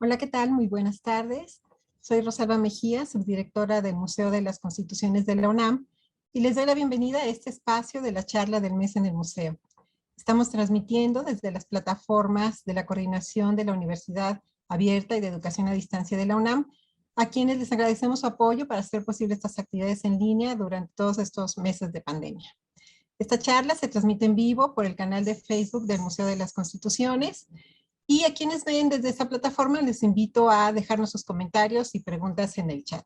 Hola, ¿qué tal? Muy buenas tardes. Soy Rosalba Mejía, subdirectora del Museo de las Constituciones de la UNAM, y les doy la bienvenida a este espacio de la charla del mes en el museo. Estamos transmitiendo desde las plataformas de la Coordinación de la Universidad Abierta y de Educación a Distancia de la UNAM, a quienes les agradecemos su apoyo para hacer posible estas actividades en línea durante todos estos meses de pandemia. Esta charla se transmite en vivo por el canal de Facebook del Museo de las Constituciones, y a quienes ven desde esta plataforma les invito a dejarnos sus comentarios y preguntas en el chat.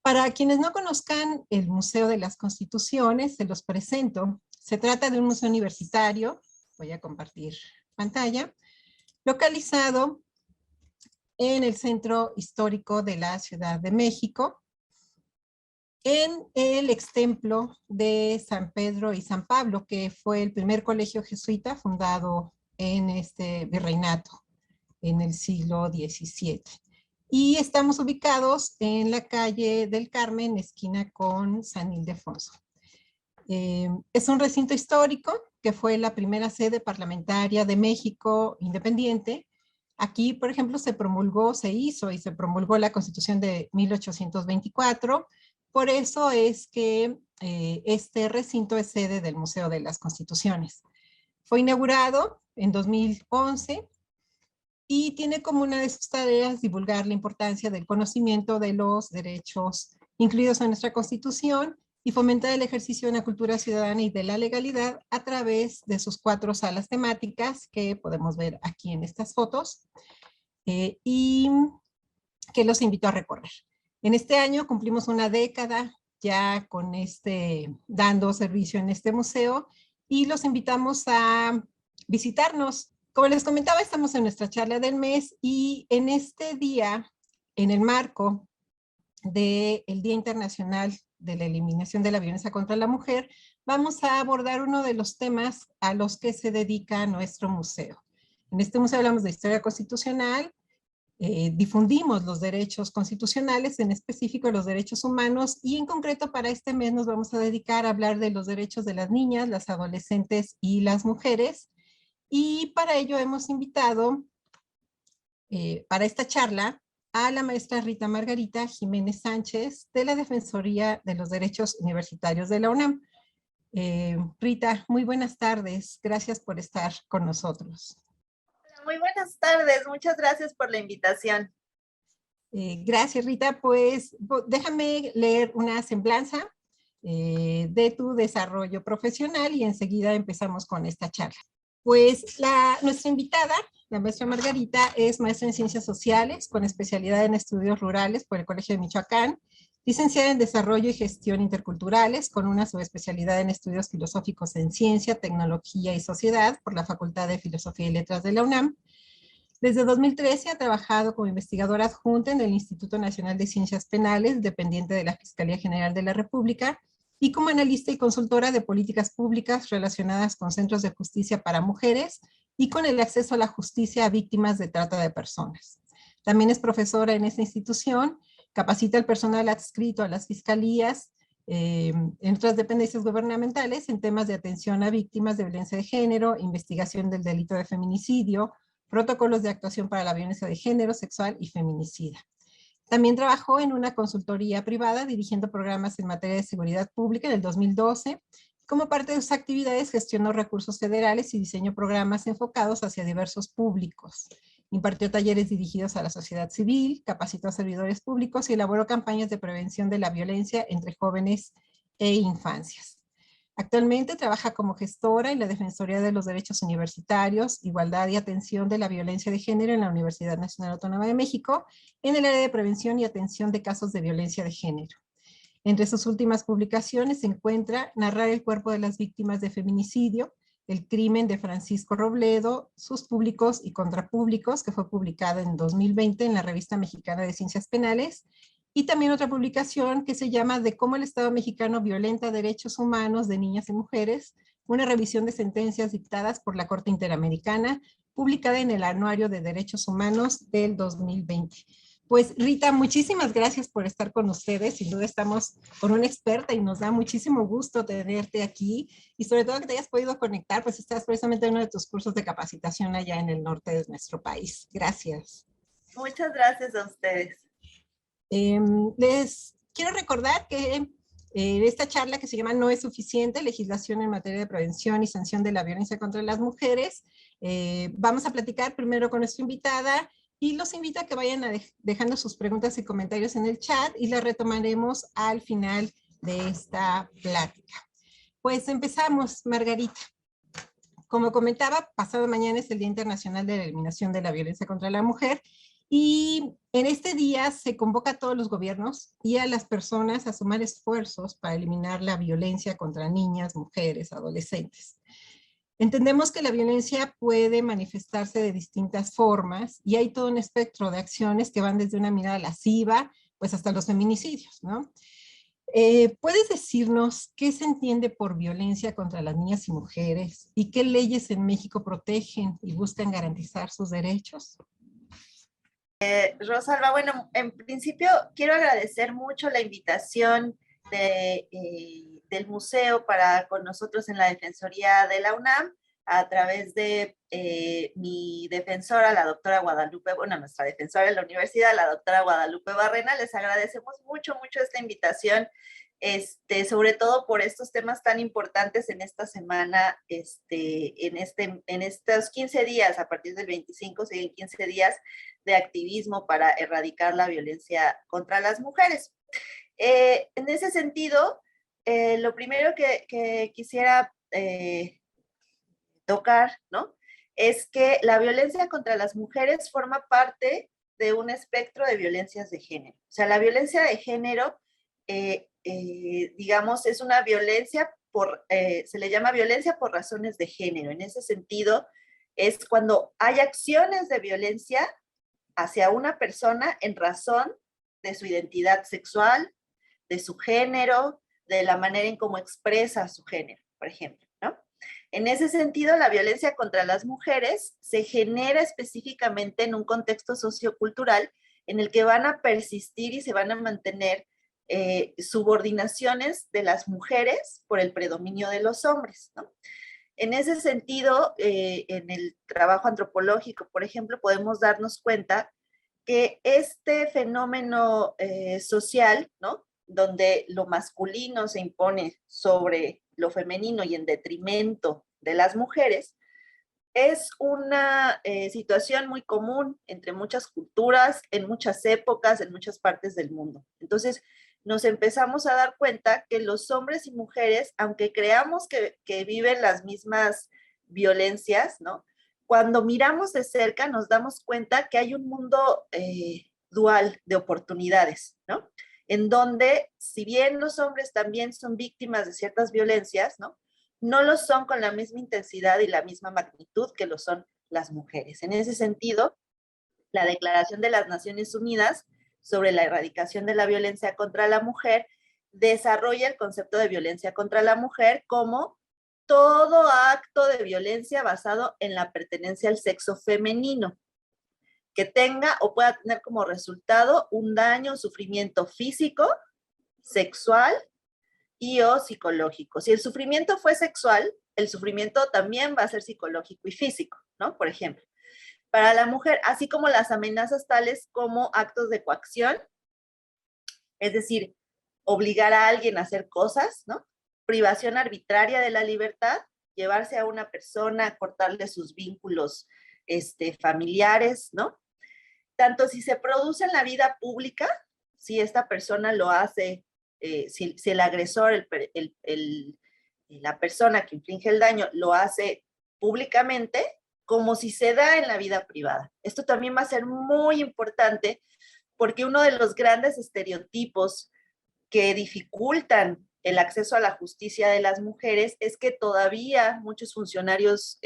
Para quienes no conozcan el Museo de las Constituciones, se los presento. Se trata de un museo universitario, voy a compartir pantalla, localizado en el centro histórico de la Ciudad de México, en el extemplo de San Pedro y San Pablo, que fue el primer colegio jesuita fundado en este virreinato en el siglo XVII. Y estamos ubicados en la calle del Carmen, esquina con San Ildefonso. Es un recinto histórico que fue la primera sede parlamentaria de México independiente. Aquí, por ejemplo, se promulgó la Constitución de 1824. Por eso es que este recinto es sede del Museo de las Constituciones. Fue inaugurado en 2011 y tiene como una de sus tareas divulgar la importancia del conocimiento de los derechos incluidos en nuestra Constitución y fomentar el ejercicio de una cultura ciudadana y de la legalidad a través de sus 4 salas temáticas que podemos ver aquí en estas fotos y que los invito a recorrer. En este año cumplimos una década ya con dando servicio en este museo y los invitamos a visitarnos. Como les comentaba, estamos en nuestra charla del mes y en este día, en el marco del Día Internacional de la Eliminación de la Violencia contra la Mujer, vamos a abordar uno de los temas a los que se dedica nuestro museo. En este museo hablamos de historia constitucional, difundimos los derechos constitucionales, en específico los derechos humanos, y en concreto para este mes nos vamos a dedicar a hablar de los derechos de las niñas, las adolescentes y las mujeres. Y para ello hemos invitado, para esta charla, a la maestra Rita Margarita Jiménez Sánchez, de la Defensoría de los Derechos Universitarios de la UNAM. Rita, muy buenas tardes. Gracias por estar con nosotros. Muy buenas tardes. Muchas gracias por la invitación. Gracias, Rita. Pues déjame leer una semblanza de tu desarrollo profesional y enseguida empezamos con esta charla. Pues nuestra invitada, la maestra Margarita, es maestra en Ciencias Sociales con especialidad en Estudios Rurales por el Colegio de Michoacán, licenciada en Desarrollo y Gestión Interculturales con una subespecialidad en Estudios Filosóficos en Ciencia, Tecnología y Sociedad por la Facultad de Filosofía y Letras de la UNAM. Desde 2013 ha trabajado como investigadora adjunta en el Instituto Nacional de Ciencias Penales, dependiente de la Fiscalía General de la República, y como analista y consultora de políticas públicas relacionadas con centros de justicia para mujeres y con el acceso a la justicia a víctimas de trata de personas. También es profesora en esta institución, capacita al personal adscrito a las fiscalías, en otras dependencias gubernamentales en temas de atención a víctimas de violencia de género, investigación del delito de feminicidio, protocolos de actuación para la violencia de género, sexual y feminicida. También trabajó en una consultoría privada dirigiendo programas en materia de seguridad pública en el 2012. Como parte de sus actividades gestionó recursos federales y diseñó programas enfocados hacia diversos públicos. Impartió talleres dirigidos a la sociedad civil, capacitó a servidores públicos y elaboró campañas de prevención de la violencia entre jóvenes e infancias. Actualmente trabaja como gestora en la Defensoría de los Derechos Universitarios, Igualdad y Atención de la Violencia de Género en la Universidad Nacional Autónoma de México, en el área de prevención y atención de casos de violencia de género. Entre sus últimas publicaciones se encuentra Narrar el cuerpo de las víctimas de feminicidio, El crimen de Francisco Robledo, sus públicos y contrapúblicos, que fue publicada en 2020 en la Revista Mexicana de Ciencias Penales, y también otra publicación que se llama De cómo el Estado mexicano violenta derechos humanos de niñas y mujeres, una revisión de sentencias dictadas por la Corte Interamericana, publicada en el Anuario de Derechos Humanos del 2020. Pues Rita, muchísimas gracias por estar con ustedes. Sin duda estamos con una experta y nos da muchísimo gusto tenerte aquí y sobre todo que te hayas podido conectar, pues estás precisamente en uno de tus cursos de capacitación allá en el norte de nuestro país. Gracias. Muchas gracias a ustedes. Les quiero recordar que esta charla que se llama No es suficiente, legislación en materia de prevención y sanción de la violencia contra las mujeres, vamos a platicar primero con nuestra invitada y los invito a que vayan dejando sus preguntas y comentarios en el chat y las retomaremos al final de esta plática. Pues empezamos, Margarita. Como comentaba, pasado mañana es el Día Internacional de la Eliminación de la Violencia contra la Mujer y en este día se convoca a todos los gobiernos y a las personas a sumar esfuerzos para eliminar la violencia contra niñas, mujeres, adolescentes. Entendemos que la violencia puede manifestarse de distintas formas y hay todo un espectro de acciones que van desde una mirada lasciva, pues hasta los feminicidios, ¿no? ¿Puedes decirnos qué se entiende por violencia contra las niñas y mujeres y qué leyes en México protegen y buscan garantizar sus derechos? Rosalba, bueno, en principio quiero agradecer mucho la invitación del museo para con nosotros en la Defensoría de la UNAM, a través de mi defensora, la doctora Guadalupe, bueno, nuestra defensora en la universidad, la doctora Guadalupe Barrena. Les agradecemos mucho esta invitación, sobre todo por estos temas tan importantes en esta semana, en estos 15 días, a partir del 25, siguen 15 días de activismo para erradicar la violencia contra las mujeres. En ese sentido, lo primero que quisiera tocar, ¿no?, es que la violencia contra las mujeres forma parte de un espectro de violencias de género. O sea, la violencia de género, digamos, es una violencia se le llama violencia por razones de género. En ese sentido, es cuando hay acciones de violencia hacia una persona en razón de su identidad sexual, de su género, de la manera en cómo expresa su género, por ejemplo, ¿no? En ese sentido, la violencia contra las mujeres se genera específicamente en un contexto sociocultural en el que van a persistir y se van a mantener subordinaciones de las mujeres por el predominio de los hombres, ¿no? En ese sentido, en el trabajo antropológico, por ejemplo, podemos darnos cuenta que este fenómeno social, ¿no?, donde lo masculino se impone sobre lo femenino y en detrimento de las mujeres, es una situación muy común entre muchas culturas, en muchas épocas, en muchas partes del mundo. Entonces, nos empezamos a dar cuenta que los hombres y mujeres, aunque creamos que viven las mismas violencias, ¿no?, cuando miramos de cerca nos damos cuenta que hay un mundo dual de oportunidades, ¿no?, en donde, si bien los hombres también son víctimas de ciertas violencias, ¿no?, no lo son con la misma intensidad y la misma magnitud que lo son las mujeres. En ese sentido, la Declaración de las Naciones Unidas sobre la erradicación de la violencia contra la mujer desarrolla el concepto de violencia contra la mujer como todo acto de violencia basado en la pertenencia al sexo femenino, que tenga o pueda tener como resultado un daño o sufrimiento físico, sexual y o psicológico. Si el sufrimiento fue sexual, el sufrimiento también va a ser psicológico y físico, ¿no? Por ejemplo, para la mujer, así como las amenazas tales como actos de coacción, es decir, obligar a alguien a hacer cosas, ¿no?, privación arbitraria de la libertad, llevarse a una persona, cortarle sus vínculos familiares, ¿no? Tanto si se produce en la vida pública, si esta persona lo hace, si el agresor, la persona que inflige el daño lo hace públicamente, como si se da en la vida privada. Esto también va a ser muy importante porque uno de los grandes estereotipos que dificultan el acceso a la justicia de las mujeres es que todavía muchos funcionarios,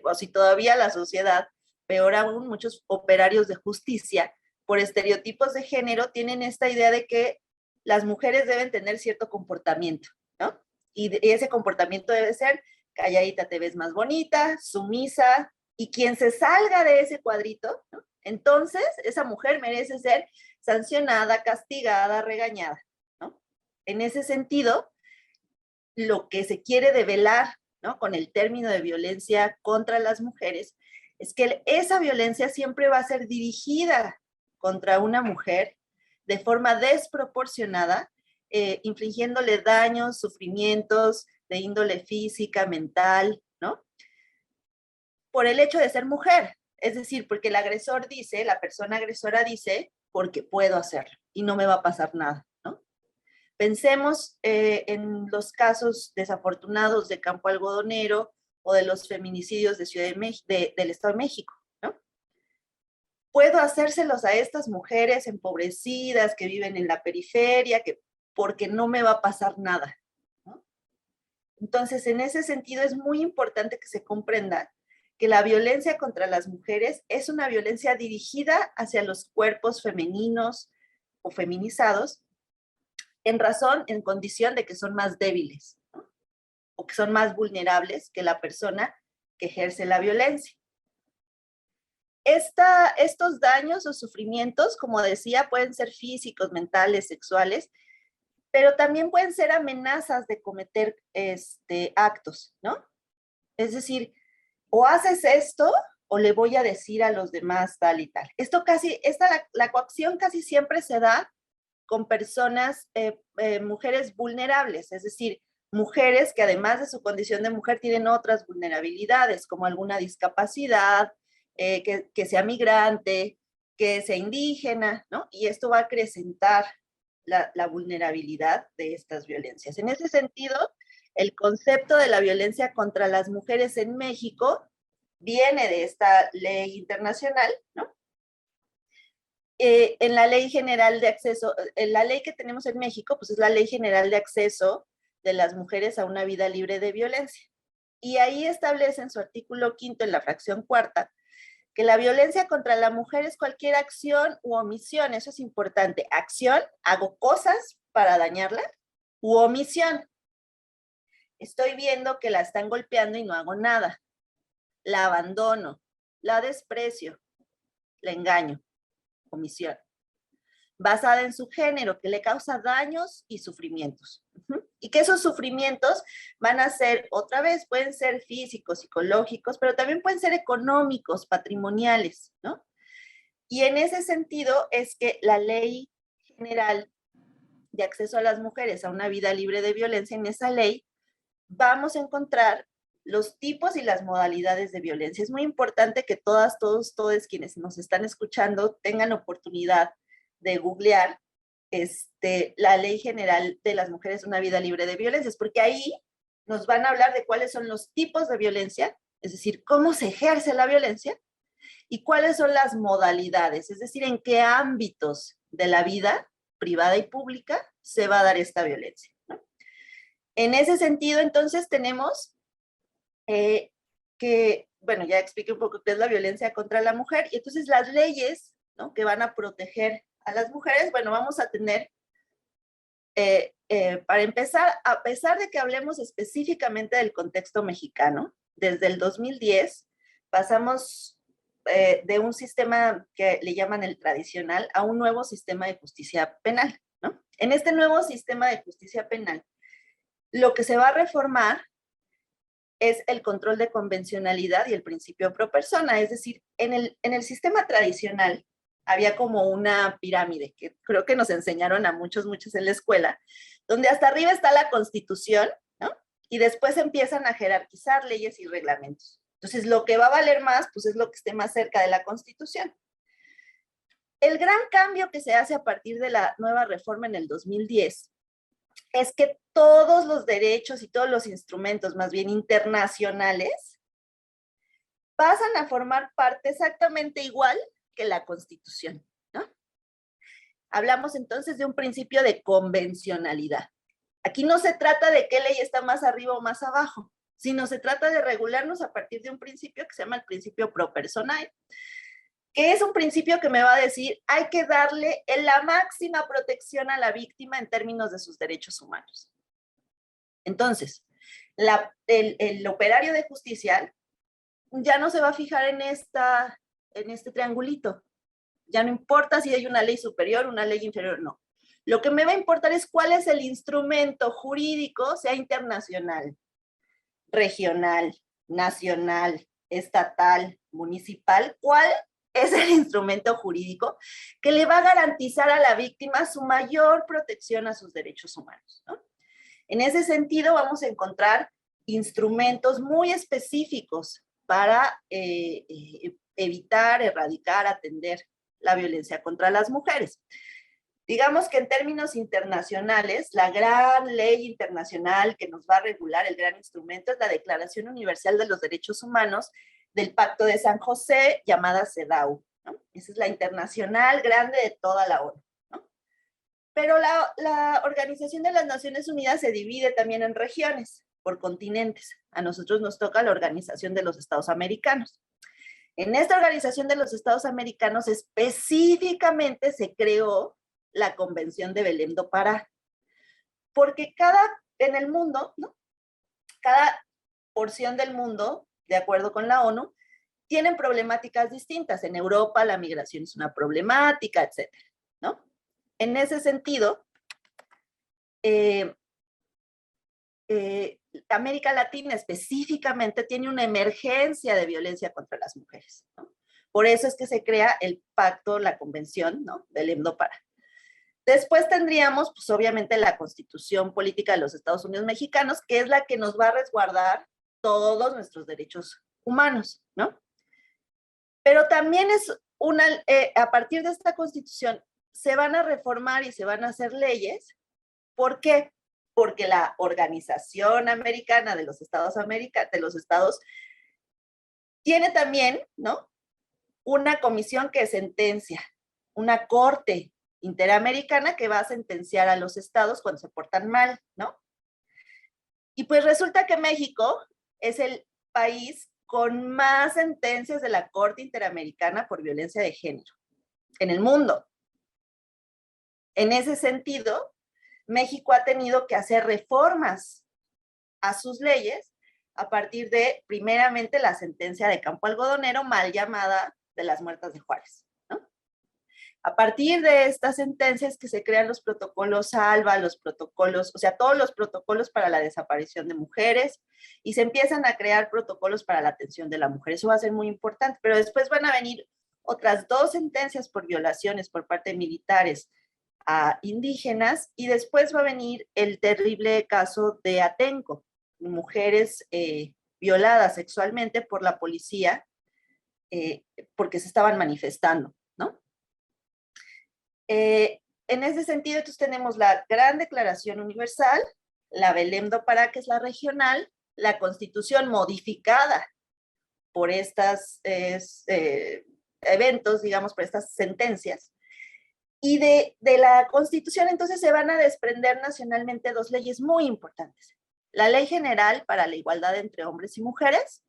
o si todavía la sociedad, peor aún, muchos operarios de justicia, por estereotipos de género, tienen esta idea de que las mujeres deben tener cierto comportamiento, ¿no? Y ese comportamiento debe ser calladita te ves más bonita, sumisa, y quien se salga de ese cuadrito, ¿no?, entonces esa mujer merece ser sancionada, castigada, regañada, ¿no? En ese sentido, lo que se quiere develar, ¿no?, con el término de violencia contra las mujeres es que esa violencia siempre va a ser dirigida contra una mujer de forma desproporcionada, infligiéndole daños, sufrimientos de índole física, mental, ¿no? Por el hecho de ser mujer. Es decir, porque el agresor dice, la persona agresora dice, porque puedo hacerlo y no me va a pasar nada, ¿no? Pensemos en los casos desafortunados de Campo Algodonero o de los feminicidios de del Estado de México, ¿no? Puedo hacérselos a estas mujeres empobrecidas que viven en la periferia, porque no me va a pasar nada, ¿no? Entonces, en ese sentido es muy importante que se comprenda que la violencia contra las mujeres es una violencia dirigida hacia los cuerpos femeninos o feminizados en condición de que son más débiles, ¿no? O que son más vulnerables que la persona que ejerce la violencia. Estos daños o sufrimientos, como decía, pueden ser físicos, mentales, sexuales, pero también pueden ser amenazas de cometer actos, ¿no? Es decir, o haces esto o le voy a decir a los demás tal y tal. La coacción casi siempre se da con personas, mujeres vulnerables, es decir, mujeres que además de su condición de mujer tienen otras vulnerabilidades, como alguna discapacidad, que sea migrante, que sea indígena, ¿no? Y esto va a acrecentar la vulnerabilidad de estas violencias. En ese sentido, el concepto de la violencia contra las mujeres en México viene de esta ley internacional, ¿no? En la ley general de acceso, la ley que tenemos en México, pues es la ley general de acceso de las mujeres a una vida libre de violencia. Y ahí establece en su artículo 5, en la fracción 4, que la violencia contra la mujer es cualquier acción u omisión, eso es importante. Acción, hago cosas para dañarla, u omisión. Estoy viendo que la están golpeando y no hago nada. La abandono, la desprecio, la engaño, omisión. Basada en su género, que le causa daños y sufrimientos. Y que esos sufrimientos van a ser, otra vez, pueden ser físicos, psicológicos, pero también pueden ser económicos, patrimoniales, ¿no? Y en ese sentido es que la Ley General de Acceso a las Mujeres a una Vida Libre de Violencia, en esa ley vamos a encontrar los tipos y las modalidades de violencia. Es muy importante que todos quienes nos están escuchando tengan oportunidad de googlear la Ley General de las Mujeres una Vida Libre de Violencias, porque ahí nos van a hablar de cuáles son los tipos de violencia, es decir, cómo se ejerce la violencia, y cuáles son las modalidades, es decir, en qué ámbitos de la vida privada y pública se va a dar esta violencia, ¿no? En ese sentido, entonces, tenemos bueno, ya expliqué un poco qué es la violencia contra la mujer, y entonces las leyes, ¿no?, que van a proteger a las mujeres, bueno, vamos a tener, para empezar, a pesar de que hablemos específicamente del contexto mexicano, desde el 2010 pasamos de un sistema que le llaman el tradicional a un nuevo sistema de justicia penal, ¿no? En este nuevo sistema de justicia penal, lo que se va a reformar es el control de convencionalidad y el principio pro persona, es decir, en el sistema tradicional había como una pirámide, que creo que nos enseñaron a muchos en la escuela, donde hasta arriba está la Constitución, ¿no? Y después empiezan a jerarquizar leyes y reglamentos. Entonces, lo que va a valer más, pues es lo que esté más cerca de la Constitución. El gran cambio que se hace a partir de la nueva reforma en el 2010 es que todos los derechos y todos los instrumentos, más bien internacionales, pasan a formar parte exactamente igual que la Constitución, ¿no? Hablamos entonces de un principio de convencionalidad. Aquí no se trata de qué ley está más arriba o más abajo, sino se trata de regularnos a partir de un principio que se llama el principio pro personae, que es un principio que me va a decir, hay que darle la máxima protección a la víctima en términos de sus derechos humanos. Entonces, el operario de justicia ya no se va a fijar en este triangulito. Ya no importa si hay una ley superior, una ley inferior, no. Lo que me va a importar es cuál es el instrumento jurídico, sea internacional, regional, nacional, estatal, municipal, cuál es el instrumento jurídico que le va a garantizar a la víctima su mayor protección a sus derechos humanos, ¿no? En ese sentido, vamos a encontrar instrumentos muy específicos para evitar, erradicar, atender la violencia contra las mujeres. Digamos que en términos internacionales, la gran ley internacional que nos va a regular, el gran instrumento, es la Declaración Universal de los Derechos Humanos del Pacto de San José, llamada CEDAW, ¿no? Esa es la internacional grande de toda la ONU, ¿no? Pero la Organización de las Naciones Unidas se divide también en regiones, por continentes. A nosotros nos toca la Organización de los Estados Americanos. En esta Organización de los Estados Americanos específicamente se creó la Convención de Belém do Pará, porque en el mundo, ¿no? Cada porción del mundo, de acuerdo con la ONU, tienen problemáticas distintas. En Europa la migración es una problemática, etcétera, ¿no? En ese sentido, América Latina específicamente tiene una emergencia de violencia contra las mujeres, ¿no? Por eso es que se crea el pacto, la convención, ¿no? Belém do Pará. Después tendríamos, pues obviamente, la Constitución Política de los Estados Unidos Mexicanos, que es la que nos va a resguardar todos nuestros derechos humanos, ¿no? Pero también a partir de esta Constitución, se van a reformar y se van a hacer leyes. ¿Por qué? Porque la Organización Americana de los Estados tiene también, ¿no?, una comisión que sentencia, una corte interamericana que va a sentenciar a los estados cuando se portan mal, ¿no? Y pues resulta que México es el país con más sentencias de la Corte Interamericana por violencia de género en el mundo. En ese sentido, México ha tenido que hacer reformas a sus leyes a partir de, primeramente, la sentencia de Campo Algodonero, mal llamada de las muertas de Juárez, ¿no? A partir de estas sentencias que se crean los protocolos ALBA, los protocolos, o sea, todos los protocolos para la desaparición de mujeres, y se empiezan a crear protocolos para la atención de la mujer. Eso va a ser muy importante, pero después van a venir otras 2 sentencias por violaciones por parte de militares a indígenas, y después va a venir el terrible caso de Atenco, mujeres violadas sexualmente por la policía porque se estaban manifestando, ¿no? En ese sentido, entonces tenemos la Gran Declaración Universal, la Belém do Pará, que es la regional, la Constitución modificada por estos eventos, digamos, por estas sentencias. Y de la Constitución, entonces, se van a desprender nacionalmente 2 leyes muy importantes. La Ley General para la Igualdad entre Hombres y Mujeres.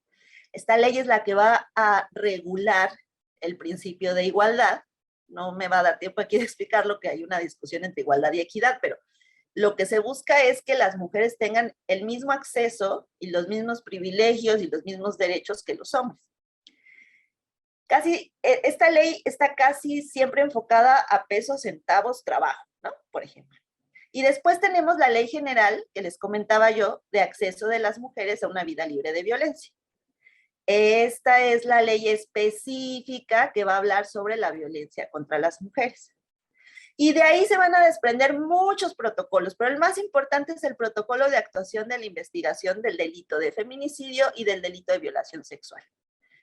Esta ley es la que va a regular el principio de igualdad. No me va a dar tiempo aquí de explicar que hay una discusión entre igualdad y equidad, pero lo que se busca es que las mujeres tengan el mismo acceso y los mismos privilegios y los mismos derechos que los hombres. Esta ley está casi siempre enfocada a pesos, centavos, trabajo, ¿no? Por ejemplo. Y después tenemos la Ley General, que les comentaba yo, de acceso de las mujeres a una vida libre de violencia. Esta es la ley específica que va a hablar sobre la violencia contra las mujeres. Y de ahí se van a desprender muchos protocolos, pero el más importante es el protocolo de actuación de la investigación del delito de feminicidio y del delito de violación sexual.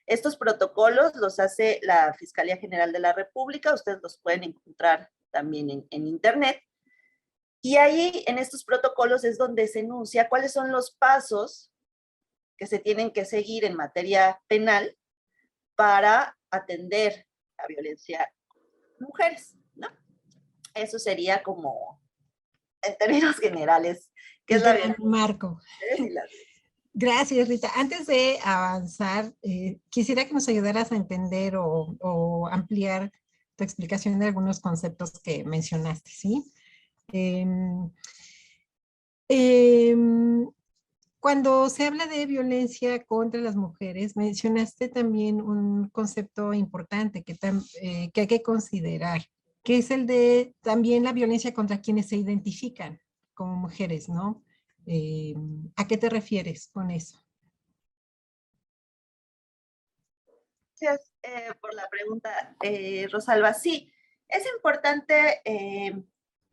Estos protocolos los hace la Fiscalía General de la República, ustedes los pueden encontrar también en internet. Y ahí, en estos protocolos, es donde se enuncia cuáles son los pasos que se tienen que seguir en materia penal para atender la violencia a mujeres, ¿no? Eso sería como, en términos generales, ¿qué es la violencia? Marco. Gracias, Rita. Antes de avanzar, quisiera que nos ayudaras a entender o ampliar tu explicación de algunos conceptos que mencionaste, ¿sí? Cuando se habla de violencia contra las mujeres, mencionaste también un concepto importante que hay que considerar, que es el de también la violencia contra quienes se identifican como mujeres, ¿no? ¿A qué te refieres con eso? Gracias por la pregunta, Rosalba. Sí, es importante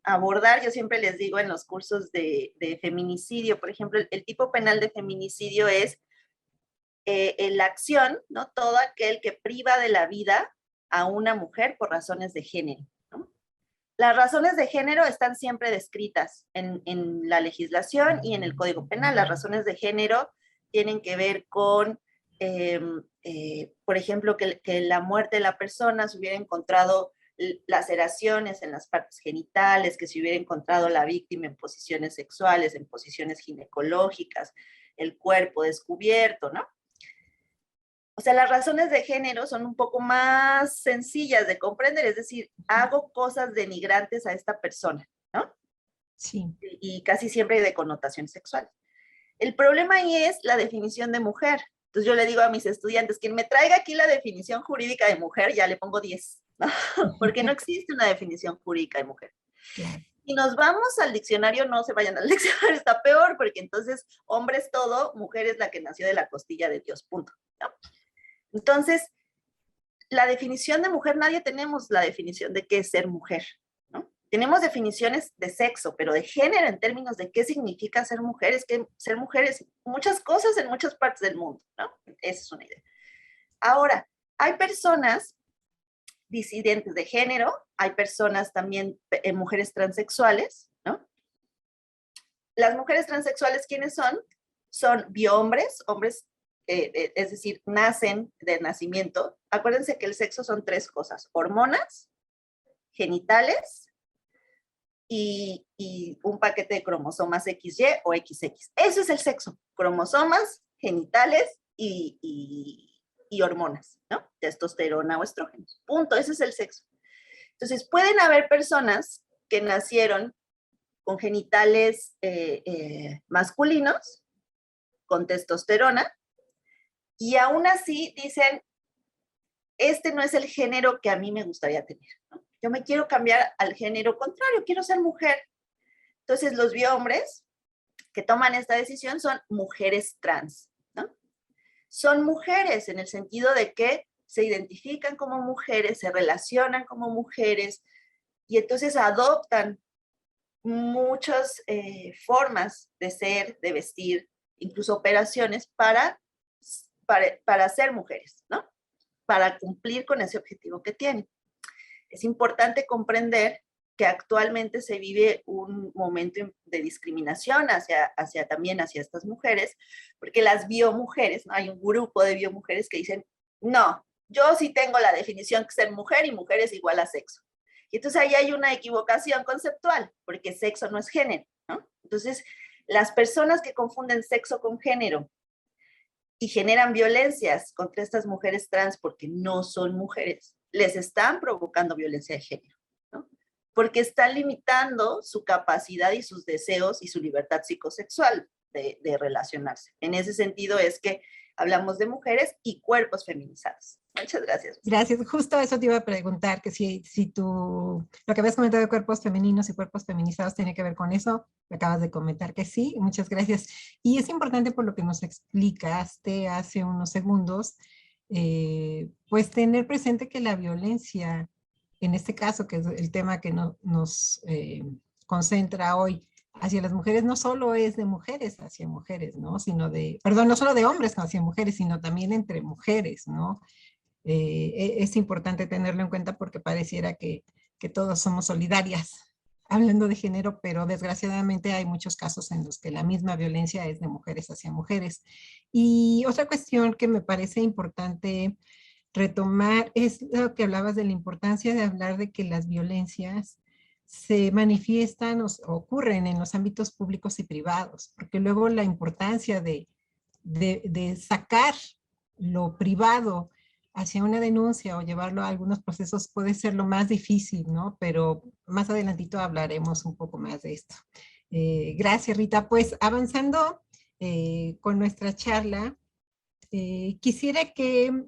abordar, yo siempre les digo en los cursos de feminicidio, por ejemplo, el tipo penal de feminicidio es la acción, ¿no? Todo aquel que priva de la vida a una mujer por razones de género, ¿no? Las razones de género están siempre descritas en la legislación y en el Código Penal. Las razones de género tienen que ver con, por ejemplo, que la muerte de la persona se hubiera encontrado laceraciones en las partes genitales, que se hubiera encontrado la víctima en posiciones sexuales, en posiciones ginecológicas, el cuerpo descubierto, ¿no? O sea, las razones de género son un poco más sencillas de comprender, es decir, hago cosas denigrantes a esta persona, ¿no? Sí. Y casi siempre de connotación sexual. El problema ahí es la definición de mujer. Entonces yo le digo a mis estudiantes, quien me traiga aquí la definición jurídica de mujer, ya le pongo 10, ¿no? Porque no existe una definición jurídica de mujer. Claro. Si nos vamos al diccionario, no se vayan al diccionario, está peor, porque entonces hombre es todo, mujer es la que nació de la costilla de Dios, punto, ¿no? Entonces, la definición de mujer, nadie tenemos la definición de qué es ser mujer, ¿no? Tenemos definiciones de sexo, pero de género en términos de qué significa ser mujer, es que ser mujer es muchas cosas en muchas partes del mundo, ¿no? Esa es una idea. Ahora, hay personas disidentes de género, hay personas también, mujeres transexuales, ¿no? Las mujeres transexuales, ¿quiénes son? Son biohombres, hombres, es decir, nacen de nacimiento. Acuérdense que el sexo son 3 cosas: hormonas, genitales y un paquete de cromosomas XY o XX. Eso es el sexo: cromosomas, genitales y hormonas, ¿no? Testosterona o estrógenos. Punto, ese es el sexo. Entonces, pueden haber personas que nacieron con genitales masculinos, con testosterona, y aún así dicen, este no es el género que a mí me gustaría tener, ¿no? Yo me quiero cambiar al género contrario, quiero ser mujer. Entonces los biohombres que toman esta decisión son mujeres trans, ¿no? Son mujeres en el sentido de que se identifican como mujeres, se relacionan como mujeres, y entonces adoptan muchas formas de ser, de vestir, incluso operaciones para ser mujeres, ¿no? Para cumplir con ese objetivo que tienen. Es importante comprender que actualmente se vive un momento de discriminación también hacia estas mujeres, porque las biomujeres, ¿no? Hay un grupo de biomujeres que dicen, no, yo sí tengo la definición que ser mujer y mujer es igual a sexo. Y entonces ahí hay una equivocación conceptual, porque sexo no es género, ¿no? Entonces, las personas que confunden sexo con género y generan violencias contra estas mujeres trans porque no son mujeres, les están provocando violencia de género, ¿no? Porque están limitando su capacidad y sus deseos y su libertad psicosexual de relacionarse. En ese sentido es que hablamos de mujeres y cuerpos feminizados. Muchas gracias. Gracias. Justo eso te iba a preguntar, que si lo que habías comentado de cuerpos femeninos y cuerpos feminizados tiene que ver con eso. Me acabas de comentar que sí. Muchas gracias. Y es importante por lo que nos explicaste hace unos segundos, pues tener presente que la violencia, en este caso, que es el tema que nos concentra hoy, hacia las mujeres no solo es de mujeres hacia mujeres, ¿no? Perdón, no solo de hombres hacia mujeres, sino también entre mujeres, ¿no? Es importante tenerlo en cuenta porque pareciera que todos somos solidarias hablando de género, pero desgraciadamente hay muchos casos en los que la misma violencia es de mujeres hacia mujeres. Y otra cuestión que me parece importante retomar es lo que hablabas de la importancia de hablar de que las violencias se manifiestan o ocurren en los ámbitos públicos y privados, porque luego la importancia de sacar lo privado hacia una denuncia o llevarlo a algunos procesos puede ser lo más difícil, ¿no? Pero más adelantito hablaremos un poco más de esto. Gracias, Rita. Pues avanzando con nuestra charla, quisiera que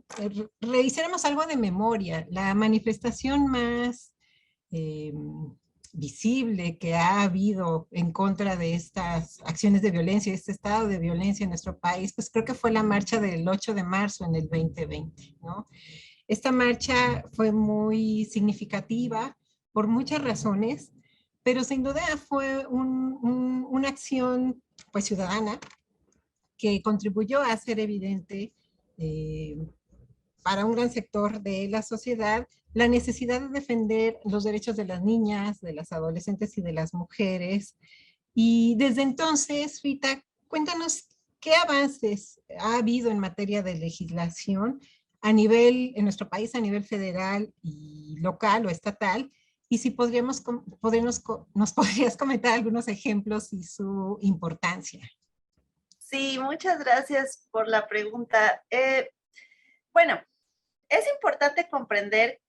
revisáramos algo de memoria. La manifestación más visible que ha habido en contra de estas acciones de violencia, este estado de violencia en nuestro país, pues creo que fue la marcha del 8 de marzo en el 2020, ¿no? Esta marcha fue muy significativa por muchas razones, pero sin duda fue una acción pues ciudadana que contribuyó a hacer evidente eh, para un gran sector de la sociedad la necesidad de defender los derechos de las niñas, de las adolescentes y de las mujeres. Y desde entonces, Rita, cuéntanos qué avances ha habido en materia de legislación a nivel, en nuestro país, a nivel federal y local o estatal, y si nos podrías comentar algunos ejemplos y su importancia. Sí, muchas gracias por la pregunta. Bueno, es importante comprender,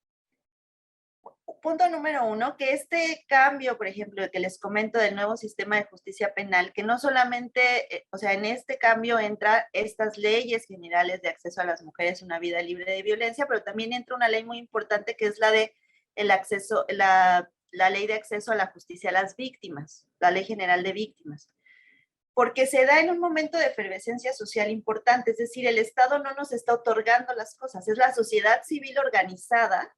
punto número uno, que este cambio, por ejemplo, que les comento del nuevo sistema de justicia penal, que no solamente, o sea, en este cambio entra estas leyes generales de acceso a las mujeres a una vida libre de violencia, pero también entra una ley muy importante que es la de el acceso, la ley de acceso a la justicia a las víctimas, la ley general de víctimas, porque se da en un momento de efervescencia social importante, es decir, el Estado no nos está otorgando las cosas, es la sociedad civil organizada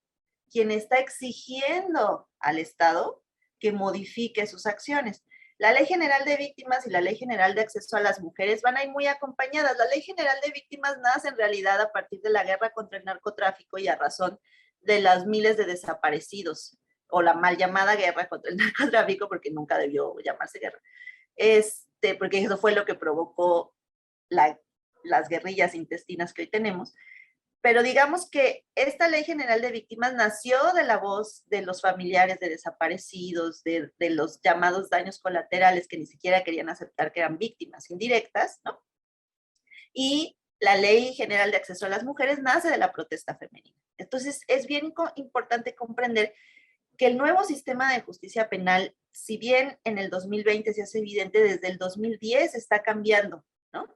quien está exigiendo al Estado que modifique sus acciones. La Ley General de Víctimas y la Ley General de Acceso a las Mujeres van a ir muy acompañadas. La Ley General de Víctimas nace en realidad a partir de la guerra contra el narcotráfico y a razón de las miles de desaparecidos, o la mal llamada guerra contra el narcotráfico, porque nunca debió llamarse guerra, porque eso fue lo que provocó las guerrillas intestinas que hoy tenemos. Pero digamos que esta Ley General de Víctimas nació de la voz de los familiares de desaparecidos, de los llamados daños colaterales que ni siquiera querían aceptar que eran víctimas indirectas, ¿no? Y la Ley General de Acceso a las Mujeres nace de la protesta femenina. Entonces, es bien importante comprender que el nuevo sistema de justicia penal, si bien en el 2020 se hace evidente, desde el 2010 está cambiando, ¿no?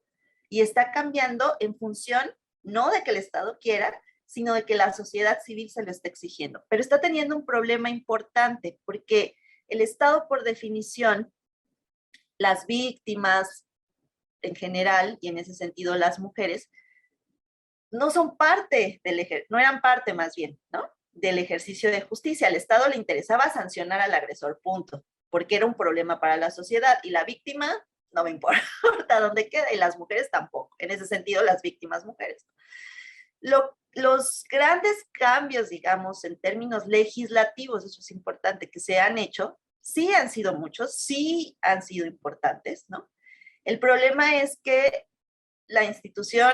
Y está cambiando en función no de que el Estado quiera, sino de que la sociedad civil se lo está exigiendo. Pero está teniendo un problema importante porque el Estado, por definición, las víctimas en general, y en ese sentido las mujeres, no son parte no eran parte más bien, ¿no? Del ejercicio de justicia. Al Estado le interesaba sancionar al agresor, punto, porque era un problema para la sociedad, y la víctima no me importa dónde queda, y las mujeres tampoco. En ese sentido, las víctimas mujeres. Los grandes cambios, digamos, en términos legislativos, eso es importante, que se han hecho, sí han sido muchos, sí han sido importantes, ¿no? El problema es que la institución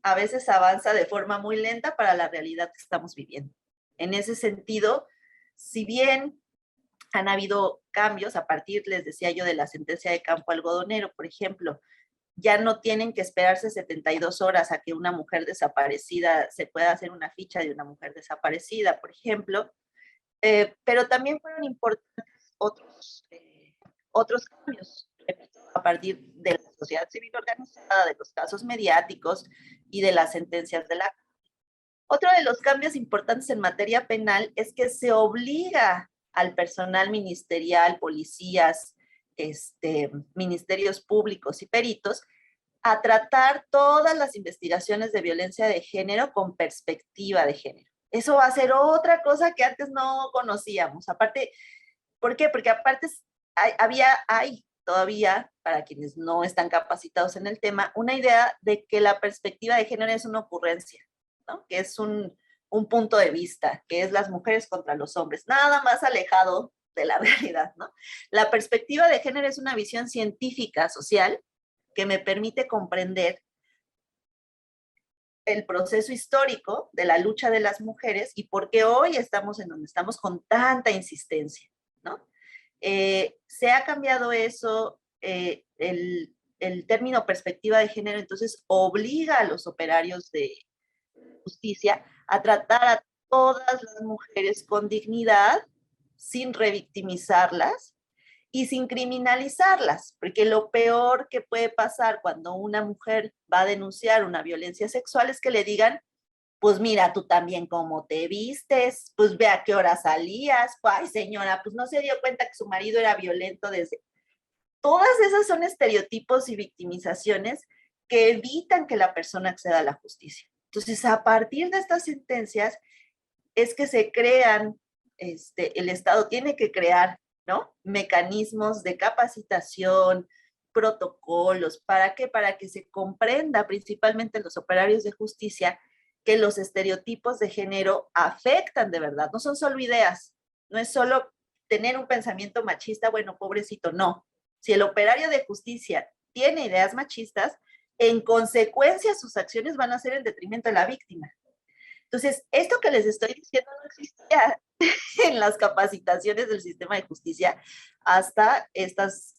a veces avanza de forma muy lenta para la realidad que estamos viviendo. En ese sentido, si bien han habido cambios a partir, les decía yo, de la sentencia de Campo Algodonero, por ejemplo, ya no tienen que esperarse 72 horas a que una mujer desaparecida, se pueda hacer una ficha de una mujer desaparecida, por ejemplo, pero también fueron importantes otros cambios a partir de la sociedad civil organizada, de los casos mediáticos y de las sentencias de la... Otro de los cambios importantes en materia penal es que se obliga al personal ministerial, policías, ministerios públicos y peritos a tratar todas las investigaciones de violencia de género con perspectiva de género. Eso va a ser otra cosa que antes no conocíamos. Aparte, ¿por qué? Porque aparte hay todavía, para quienes no están capacitados en el tema, una idea de que la perspectiva de género es una ocurrencia, ¿no? Que es un punto de vista, que es las mujeres contra los hombres, nada más alejado de la realidad, ¿no? La perspectiva de género es una visión científica, social, que me permite comprender el proceso histórico de la lucha de las mujeres y por qué hoy estamos en donde estamos con tanta insistencia, ¿no? Se ha cambiado eso, el término perspectiva de género, entonces obliga a los operarios de justicia a tratar a todas las mujeres con dignidad, sin revictimizarlas y sin criminalizarlas, porque lo peor que puede pasar cuando una mujer va a denunciar una violencia sexual es que le digan, Pues mira, tú también cómo te vistes, pues ve a qué hora salías, ay señora, pues no se dio cuenta que su marido era violento desde... Todas esas son estereotipos y victimizaciones que evitan que la persona acceda a la justicia. Entonces, a partir de estas sentencias es que se crean, el Estado tiene que crear, ¿no?, mecanismos de capacitación, protocolos, ¿para qué? Para que se comprenda, principalmente los operarios de justicia, que los estereotipos de género afectan de verdad, no son solo ideas, no es solo tener un pensamiento machista, bueno, pobrecito, no. Si el operario de justicia tiene ideas machistas, en consecuencia sus acciones van a ser en detrimento de la víctima. Entonces, esto que les estoy diciendo no existía en las capacitaciones del sistema de justicia hasta estas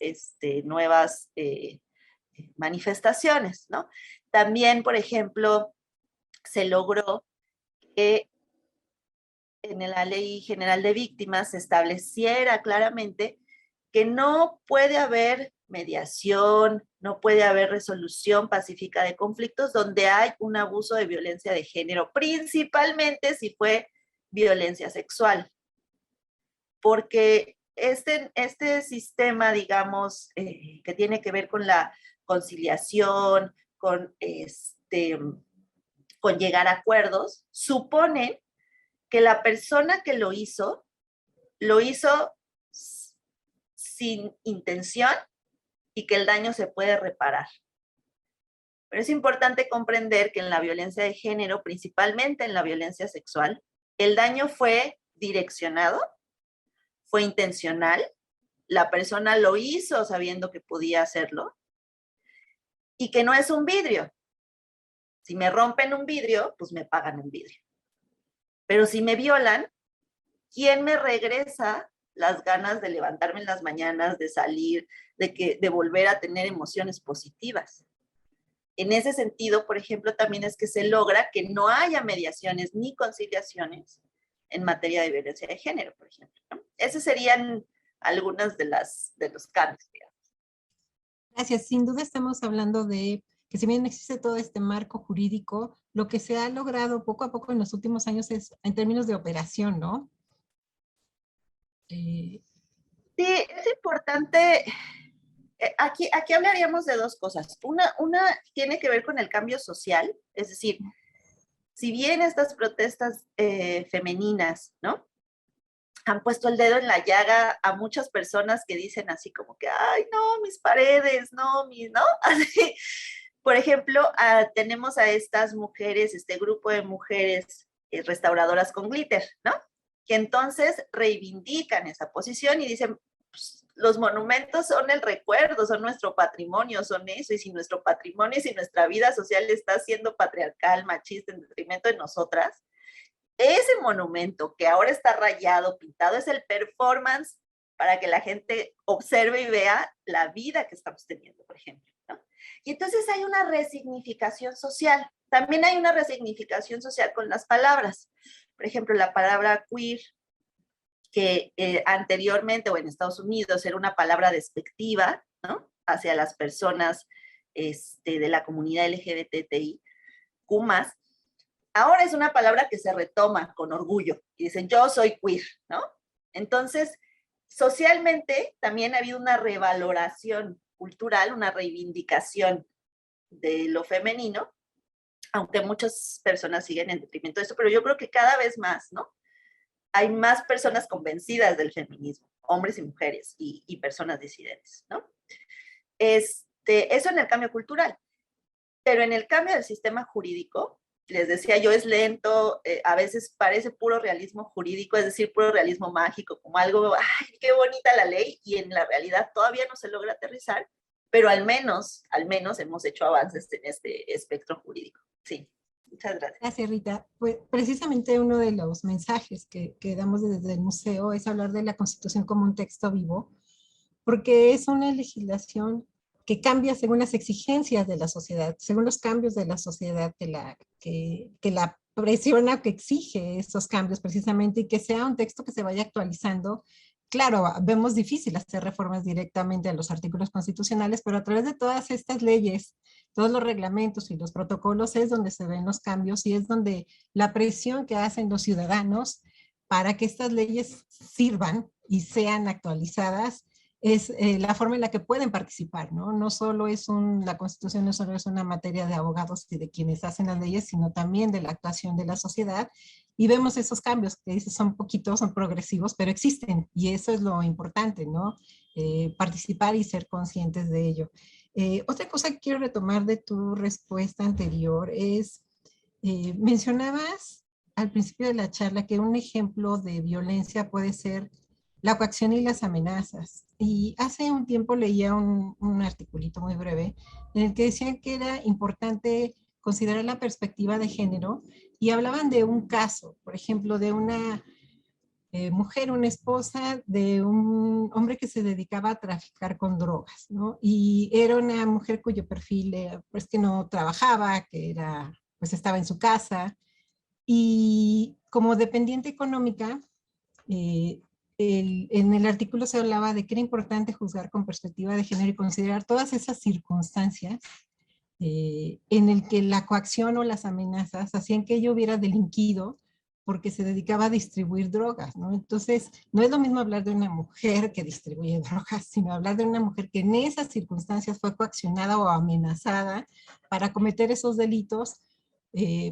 nuevas manifestaciones, ¿no? También, por ejemplo, se logró que en la Ley General de Víctimas se estableciera claramente que no puede haber mediación, no puede haber resolución pacífica de conflictos donde hay un abuso de violencia de género, principalmente si fue violencia sexual. Porque este sistema, digamos, que tiene que ver con la conciliación, con llegar a acuerdos, supone que la persona que lo hizo sin intención y que el daño se puede reparar. Pero es importante comprender que en la violencia de género, principalmente en la violencia sexual, el daño fue direccionado, fue intencional, la persona lo hizo sabiendo que podía hacerlo y que no es un vidrio. Si me rompen un vidrio, pues me pagan un vidrio. Pero si me violan, ¿quién me regresa las ganas de levantarme en las mañanas, de salir, de volver a tener emociones positivas? En ese sentido, por ejemplo, también es que se logra que no haya mediaciones ni conciliaciones en materia de violencia de género, por ejemplo, ¿no? Esos serían algunos de los cambios, digamos. Gracias. Sin duda estamos hablando de que si bien existe todo este marco jurídico, lo que se ha logrado poco a poco en los últimos años es en términos de operación, ¿no? Sí, es importante. Aquí hablaríamos de dos cosas. Una tiene que ver con el cambio social, es decir, si bien estas protestas femeninas, ¿no?, han puesto el dedo en la llaga a muchas personas que dicen así como que, ay, no, mis paredes, no, ¿no? Así, por ejemplo, tenemos a estas mujeres, este grupo de mujeres restauradoras con glitter, ¿no?, que entonces reivindican esa posición y dicen, pues, los monumentos son el recuerdo, son nuestro patrimonio, son eso, y si nuestro patrimonio y si nuestra vida social está siendo patriarcal, machista, en detrimento de nosotras, ese monumento que ahora está rayado, pintado, es el performance para que la gente observe y vea la vida que estamos teniendo, por ejemplo, ¿no? Y entonces hay una resignificación social. También hay una resignificación social con las palabras. Por ejemplo, la palabra queer, que anteriormente o en Estados Unidos era una palabra despectiva, ¿no?, hacia las personas de la comunidad LGBTI, Q+, ahora es una palabra que se retoma con orgullo y dicen, yo soy queer, ¿no? Entonces, socialmente también ha habido una revaloración cultural, una reivindicación de lo femenino, aunque muchas personas siguen en detrimento de eso, pero yo creo que cada vez más, ¿no?, hay más personas convencidas del feminismo, hombres y mujeres y personas disidentes, ¿no? Eso en el cambio cultural. Pero en el cambio del sistema jurídico, les decía yo, es lento, a veces parece puro realismo jurídico, es decir, puro realismo mágico, como algo, ¡ay, qué bonita la ley! Y en la realidad todavía no se logra aterrizar, pero al menos hemos hecho avances en este espectro jurídico. Sí, muchas gracias. Gracias, Rita. Pues precisamente uno de los mensajes que damos desde el museo es hablar de la Constitución como un texto vivo, porque es una legislación que cambia según las exigencias de la sociedad, según los cambios de la sociedad que la presiona, que exige estos cambios precisamente, y que sea un texto que se vaya actualizando claro, vemos difícil hacer reformas directamente a los artículos constitucionales, pero a través de todas estas leyes, todos los reglamentos y los protocolos es donde se ven los cambios y es donde la presión que hacen los ciudadanos para que estas leyes sirvan y sean actualizadas es la forma en la que pueden participar, ¿no? No solo es la Constitución no solo es una materia de abogados y de quienes hacen las leyes, sino también de la actuación de la sociedad. Y vemos esos cambios que dices son poquitos, son progresivos, pero existen. Y eso es lo importante, ¿no? Participar y ser conscientes de ello. Otra cosa que quiero retomar de tu respuesta anterior es, mencionabas al principio de la charla que un ejemplo de violencia puede ser la coacción y las amenazas. Y hace un tiempo leía un articulito muy breve en el que decían que era importante considerar la perspectiva de género y hablaban de un caso, por ejemplo, de una mujer, una esposa de un hombre que se dedicaba a traficar con drogas, ¿no? Y era una mujer cuyo perfil, pues que no trabajaba, que era, pues estaba en su casa, y como dependiente económica, eh, en el artículo se hablaba de que era importante juzgar con perspectiva de género y considerar todas esas circunstancias en el que la coacción o las amenazas hacían que ella hubiera delinquido porque se dedicaba a distribuir drogas, ¿no? Entonces, no es lo mismo hablar de una mujer que distribuye drogas, sino hablar de una mujer que en esas circunstancias fue coaccionada o amenazada para cometer esos delitos,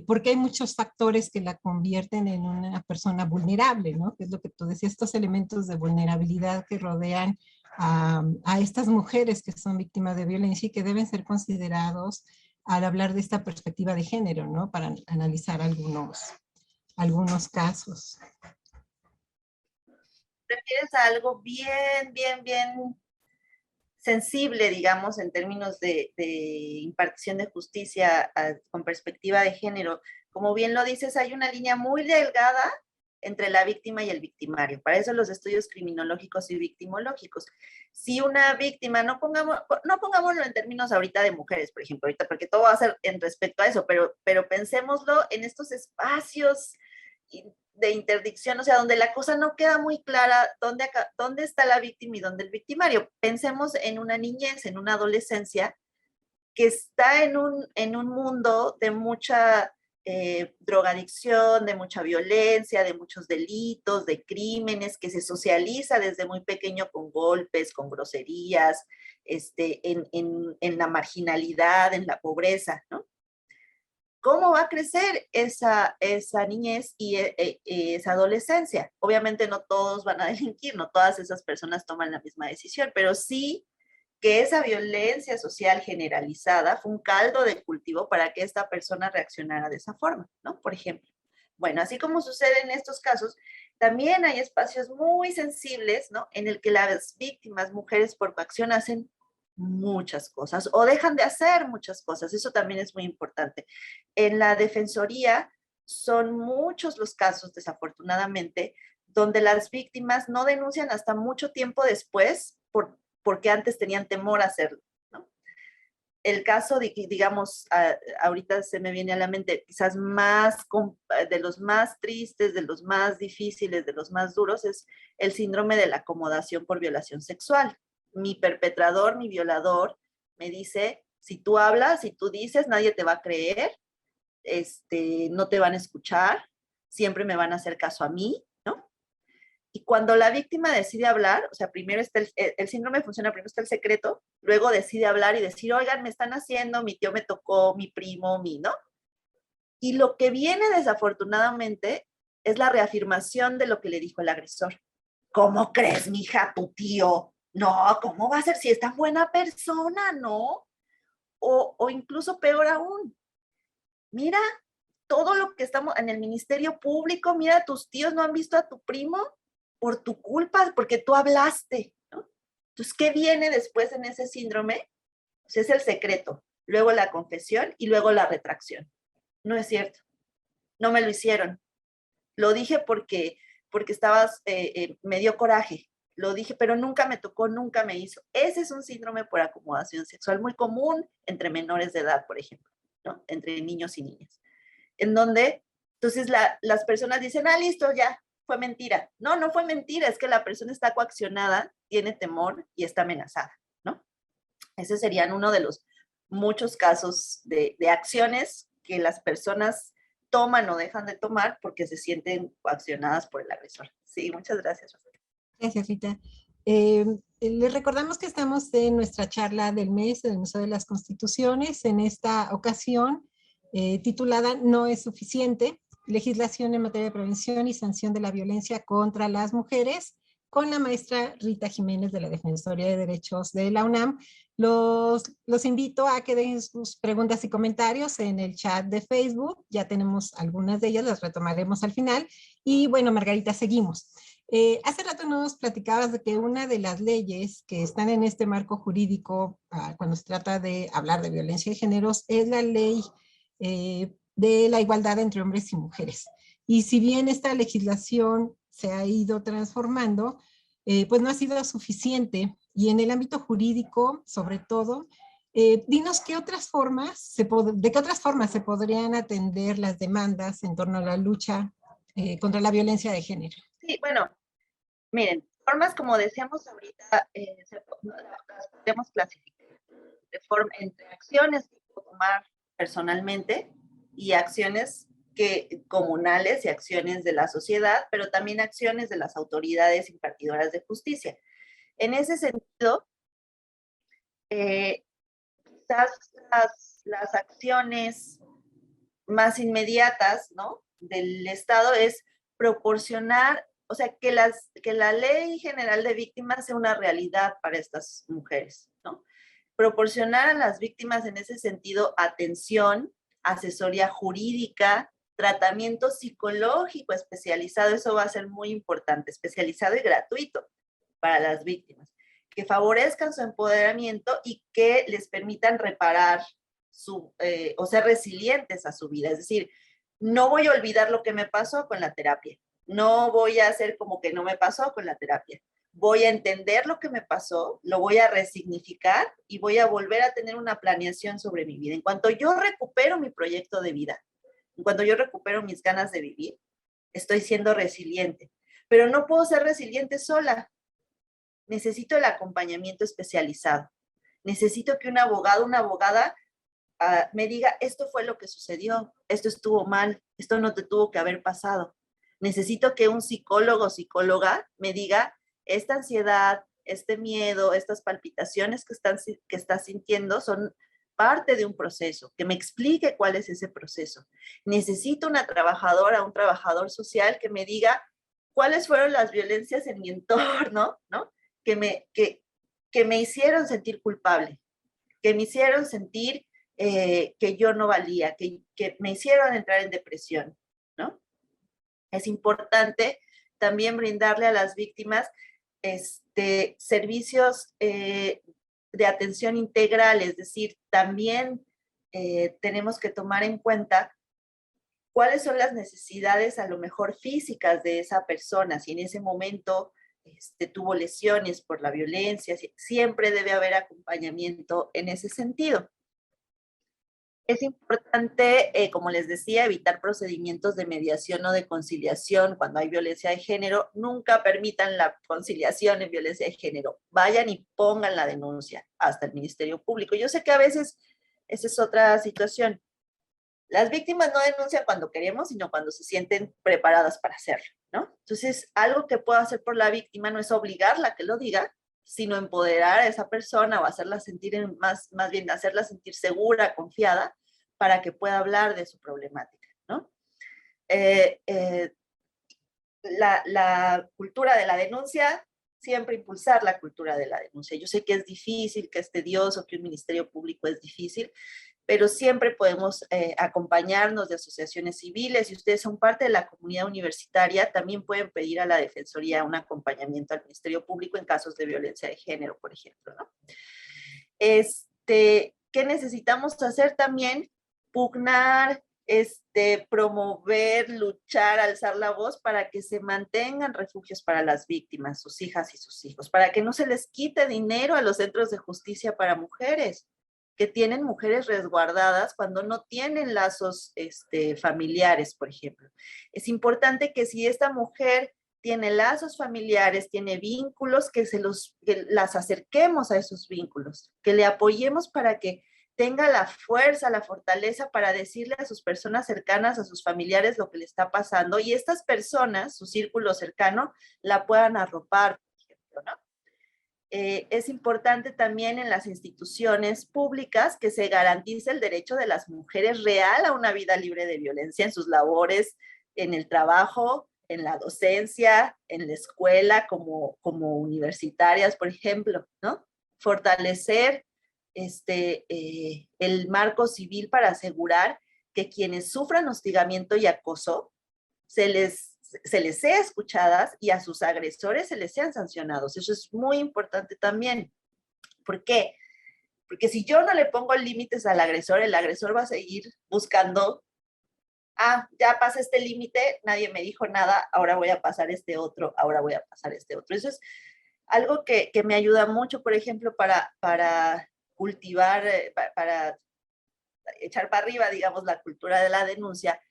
porque hay muchos factores que la convierten en una persona vulnerable, ¿no? Que es lo que tú decías, estos elementos de vulnerabilidad que rodean a estas mujeres que son víctimas de violencia y que deben ser considerados al hablar de esta perspectiva de género, ¿no? Para analizar algunos casos. ¿Refieres a algo bien sensible, digamos, en términos de impartición de justicia con perspectiva de género? Como bien lo dices, hay una línea muy delgada entre la víctima y el victimario. Para eso los estudios criminológicos y victimológicos. Si una víctima, no pongámoslo en términos ahorita de mujeres, por ejemplo, ahorita, porque todo va a ser en respecto a eso, pero pensémoslo en estos espacios de interdicción, o sea, donde la cosa no queda muy clara dónde está la víctima y dónde el victimario. Pensemos en una niñez, en una adolescencia que está en un mundo de mucha drogadicción, de mucha violencia, de muchos delitos, de crímenes, que se socializa desde muy pequeño con golpes, con groserías, en la marginalidad, en la pobreza, ¿no? ¿Cómo va a crecer esa niñez y esa adolescencia? Obviamente no todos van a delinquir, no todas esas personas toman la misma decisión, pero sí que esa violencia social generalizada fue un caldo de cultivo para que esta persona reaccionara de esa forma, ¿no? Por ejemplo. Bueno, así como sucede en estos casos, también hay espacios muy sensibles, ¿no? En el que las víctimas, mujeres por coacción, hacen muchas cosas o dejan de hacer muchas cosas. Eso también es muy importante. En la defensoría son muchos los casos, desafortunadamente, donde las víctimas no denuncian hasta mucho tiempo después porque antes tenían temor a hacerlo, ¿no? El caso, digamos, ahorita se me viene a la mente, quizás de los más tristes, de los más difíciles, de los más duros, es el síndrome de la acomodación por violación sexual. Mi perpetrador, mi violador, me dice, si tú hablas, si tú dices, nadie te va a creer, no te van a escuchar, siempre me van a hacer caso a mí, ¿no? Y cuando la víctima decide hablar, o sea, primero está el síndrome funciona, primero está el secreto, luego decide hablar y decir, oigan, me están haciendo, mi tío me tocó, mi primo, ¿no? Y lo que viene desafortunadamente es la reafirmación de lo que le dijo el agresor. ¿Cómo crees, mija, tu tío? No, ¿cómo va a ser si es tan buena persona, no? O incluso peor aún, mira todo lo que estamos en el Ministerio Público, mira, tus tíos no han visto a tu primo por tu culpa, porque tú hablaste, ¿no? Entonces, ¿qué viene después en ese síndrome? Pues es el secreto, luego la confesión y luego la retracción. No es cierto, no me lo hicieron. Lo dije porque me dio coraje. Lo dije, pero nunca me tocó, nunca me hizo. Ese es un síndrome por acomodación sexual muy común entre menores de edad, por ejemplo, ¿no? Entre niños y niñas. En donde, entonces, las personas dicen, listo, ya, fue mentira. No, no fue mentira, es que la persona está coaccionada, tiene temor y está amenazada, ¿no? Ese serían uno de los muchos casos de acciones que las personas toman o dejan de tomar porque se sienten coaccionadas por el agresor. Sí, muchas gracias, Rafael. Gracias, Rita. Les recordamos que estamos en nuestra charla del mes del Museo de las Constituciones, en esta ocasión titulada No es suficiente, legislación en materia de prevención y sanción de la violencia contra las mujeres, con la maestra Rita Jiménez de la Defensoría de Derechos de la UNAM. Los invito a que dejen sus preguntas y comentarios en el chat de Facebook. Ya tenemos algunas de ellas, las retomaremos al final. Y bueno, Margarita, seguimos. Hace rato nos platicabas de que una de las leyes que están en este marco jurídico cuando se trata de hablar de violencia de géneros es la ley de la igualdad entre hombres y mujeres. Y si bien esta legislación se ha ido transformando, pues no ha sido suficiente. Y en el ámbito jurídico, sobre todo, dinos qué otras formas de qué otras formas se podrían atender las demandas en torno a la lucha contra la violencia de género. Sí, bueno, miren, formas como decíamos ahorita, las podemos clasificar de forma, entre acciones que puedo tomar personalmente y acciones comunales y acciones de la sociedad, pero también acciones de las autoridades impartidoras de justicia. En ese sentido, quizás las acciones más inmediatas, ¿no?, del Estado es proporcionar, o sea, que la Ley General de Víctimas sea una realidad para estas mujeres, ¿no? Proporcionar a las víctimas en ese sentido atención, asesoría jurídica, tratamiento psicológico especializado, eso va a ser muy importante, especializado y gratuito para las víctimas, que favorezcan su empoderamiento y que les permitan reparar o ser resilientes a su vida. Es decir, no voy a olvidar lo que me pasó con la terapia, no voy a hacer como que no me pasó con la terapia. Voy a entender lo que me pasó, lo voy a resignificar y voy a volver a tener una planeación sobre mi vida. En cuanto yo recupero mi proyecto de vida, en cuanto yo recupero mis ganas de vivir, estoy siendo resiliente. Pero no puedo ser resiliente sola. Necesito el acompañamiento especializado. Necesito que un abogado, una abogada me diga, esto fue lo que sucedió, esto estuvo mal, esto no te tuvo que haber pasado. Necesito que un psicólogo o psicóloga me diga, esta ansiedad, este miedo, estas palpitaciones que estás sintiendo son parte de un proceso, que me explique cuál es ese proceso. Necesito una trabajadora, un trabajador social que me diga cuáles fueron las violencias en mi entorno, ¿no?, que me hicieron sentir culpable, que me hicieron sentir que yo no valía, que me hicieron entrar en depresión, ¿no? Es importante también brindarle a las víctimas servicios de atención integral, es decir, también tenemos que tomar en cuenta cuáles son las necesidades a lo mejor físicas de esa persona, si en ese momento tuvo lesiones por la violencia, siempre debe haber acompañamiento en ese sentido. Es importante, como les decía, evitar procedimientos de mediación o de conciliación cuando hay violencia de género. Nunca permitan la conciliación en violencia de género. Vayan y pongan la denuncia hasta el Ministerio Público. Yo sé que a veces esa es otra situación. Las víctimas no denuncian cuando queremos, sino cuando se sienten preparadas para hacerlo, ¿no? Entonces, algo que puedo hacer por la víctima no es obligarla a que lo diga, sino empoderar a esa persona o hacerla sentir, más bien hacerla sentir segura, confiada, para que pueda hablar de su problemática, ¿no? La cultura de la denuncia, siempre impulsar la cultura de la denuncia. Yo sé que es difícil, que es tedioso, que un ministerio público es difícil, pero siempre podemos acompañarnos de asociaciones civiles. Si ustedes son parte de la comunidad universitaria, también pueden pedir a la Defensoría un acompañamiento al Ministerio Público en casos de violencia de género, por ejemplo, ¿no? ¿Qué necesitamos hacer también? Pugnar, promover, luchar, alzar la voz para que se mantengan refugios para las víctimas, sus hijas y sus hijos, para que no se les quite dinero a los centros de justicia para mujeres, que tienen mujeres resguardadas cuando no tienen lazos familiares, por ejemplo. Es importante que si esta mujer tiene lazos familiares, tiene vínculos, que las acerquemos a esos vínculos, que le apoyemos para que tenga la fuerza, la fortaleza para decirle a sus personas cercanas, a sus familiares lo que le está pasando, y estas personas, su círculo cercano, la puedan arropar, por ejemplo, ¿no? Es importante también en las instituciones públicas que se garantice el derecho de las mujeres real a una vida libre de violencia en sus labores, en el trabajo, en la docencia, en la escuela, como universitarias, por ejemplo, ¿no? Fortalecer el marco civil para asegurar que quienes sufran hostigamiento y acoso se les sea escuchadas y a sus agresores se les sean sancionados. Eso es muy importante también. ¿Por qué? Porque si yo no le pongo límites al agresor, el agresor va a seguir buscando, ya pasé este límite, nadie me dijo nada, ahora voy a pasar este otro, ahora voy a pasar este otro. Eso es algo que me ayuda mucho, por ejemplo, para cultivar, para echar para arriba, digamos, la cultura de la denuncia,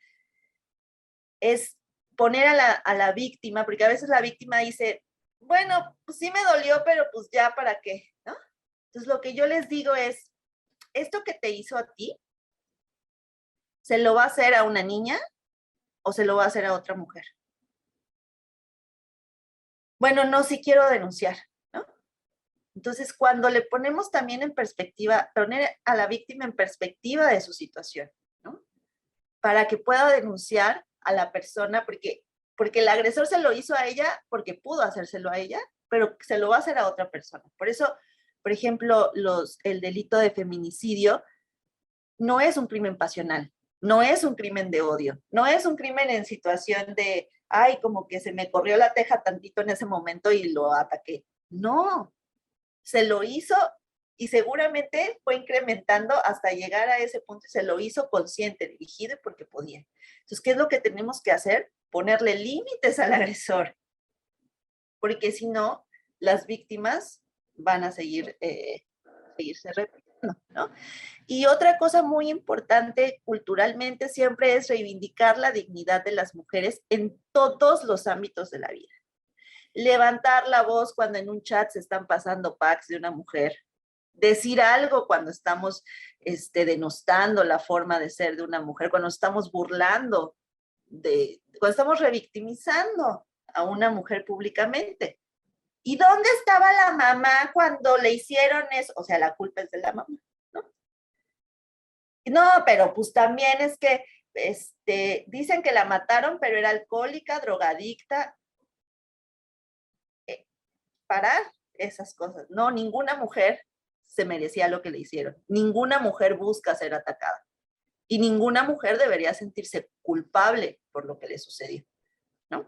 es poner a la víctima, porque a veces la víctima dice, bueno, pues sí me dolió, pero pues ya para qué, ¿no? Entonces lo que yo les digo es, esto que te hizo a ti, ¿se lo va a hacer a una niña o se lo va a hacer a otra mujer? Bueno, no, sí quiero denunciar, ¿no? Entonces, cuando le ponemos también en perspectiva, poner a la víctima en perspectiva de su situación, ¿no? Para que pueda denunciar a la persona, porque el agresor se lo hizo a ella, porque pudo hacérselo a ella, pero se lo va a hacer a otra persona. Por eso, por ejemplo, el delito de feminicidio no es un crimen pasional, no es un crimen de odio, no es un crimen en situación de, ay, como que se me corrió la teja tantito en ese momento y lo ataqué. No, se lo hizo y seguramente fue incrementando hasta llegar a ese punto y se lo hizo consciente, dirigido y porque podía. Entonces, ¿qué es lo que tenemos que hacer? Ponerle límites al agresor, porque si no, las víctimas van a seguirse repitiendo, ¿no? Y otra cosa muy importante culturalmente siempre es reivindicar la dignidad de las mujeres en todos los ámbitos de la vida. Levantar la voz cuando en un chat se están pasando packs de una mujer, decir algo cuando estamos denostando la forma de ser de una mujer, cuando estamos burlando, cuando estamos revictimizando a una mujer públicamente. ¿Y dónde estaba la mamá cuando le hicieron eso? O sea, la culpa es de la mamá, ¿no? No, pero pues también es que dicen que la mataron, pero era alcohólica, drogadicta. Parar esas cosas. No, ninguna mujer se merecía lo que le hicieron. Ninguna mujer busca ser atacada. Y ninguna mujer debería sentirse culpable por lo que le sucedió, ¿no?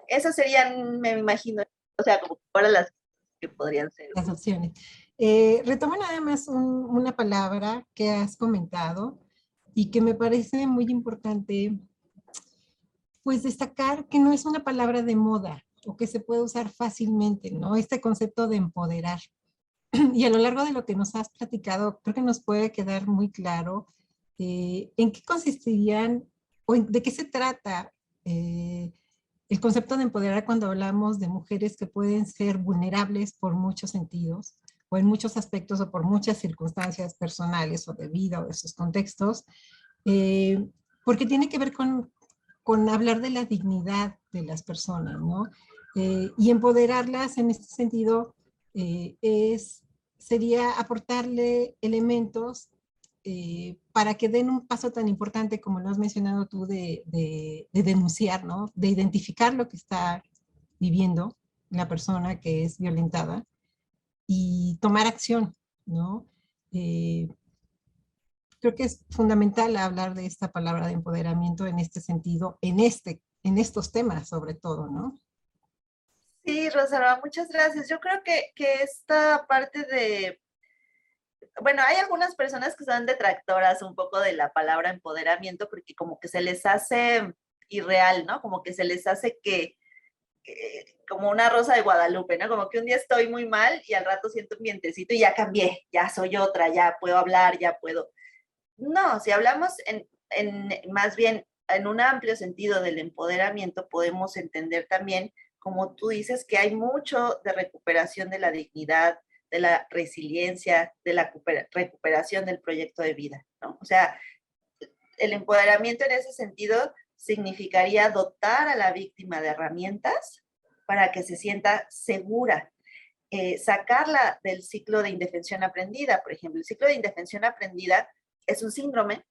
Esas serían, me imagino, o sea, como para las que podrían ser. Las opciones. Retomo nada más una palabra que has comentado y que me parece muy importante, pues destacar que no es una palabra de moda o que se puede usar fácilmente, ¿no? Este concepto de empoderar. Y a lo largo de lo que nos has platicado, creo que nos puede quedar muy claro en qué consistirían o de qué se trata el concepto de empoderar cuando hablamos de mujeres que pueden ser vulnerables por muchos sentidos o en muchos aspectos o por muchas circunstancias personales o de vida o de sus contextos, porque tiene que ver con hablar de la dignidad de las personas, ¿no? Y empoderarlas en este sentido sería aportarle elementos para que den un paso tan importante como lo has mencionado tú de denunciar, ¿no? De identificar lo que está viviendo la persona que es violentada y tomar acción, ¿no? Eh, Creo que es fundamental hablar de esta palabra de empoderamiento en este sentido, en estos temas sobre todo, ¿no? Sí, Rosalba, muchas gracias. Yo creo que esta parte bueno, hay algunas personas que son detractoras un poco de la palabra empoderamiento porque como que se les hace irreal, ¿no? Como que se les hace como una rosa de Guadalupe, ¿no? Como que un día estoy muy mal y al rato siento un vientecito y ya cambié, ya soy otra, ya puedo hablar, ya puedo. No, si hablamos más bien en un amplio sentido del empoderamiento, podemos entender también como tú dices, que hay mucho de recuperación de la dignidad, de la resiliencia, de la recuperación del proyecto de vida, ¿no? O sea, el empoderamiento en ese sentido significaría dotar a la víctima de herramientas para que se sienta segura, sacarla del ciclo de indefensión aprendida. Por ejemplo, el ciclo de indefensión aprendida es un síndrome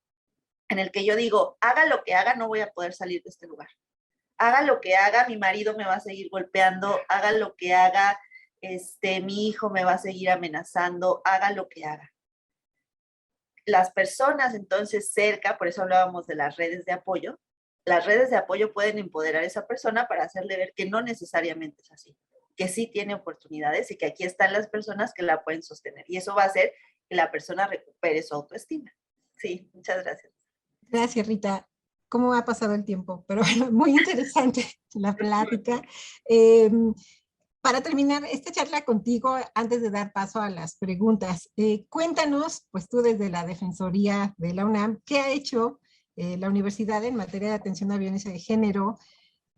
en el que yo digo, haga lo que haga, no voy a poder salir de este lugar. Haga lo que haga, mi marido me va a seguir golpeando, haga lo que haga, mi hijo me va a seguir amenazando, haga lo que haga. Las personas entonces cerca, por eso hablábamos de las redes de apoyo pueden empoderar a esa persona para hacerle ver que no necesariamente es así, que sí tiene oportunidades y que aquí están las personas que la pueden sostener. Y eso va a hacer que la persona recupere su autoestima. Sí, muchas gracias. Gracias, Rita. ¿Cómo ha pasado el tiempo? Pero bueno, muy interesante la plática. Para terminar esta charla contigo, antes de dar paso a las preguntas, cuéntanos, pues tú desde la Defensoría de la UNAM, ¿qué ha hecho la universidad en materia de atención a violencia de género?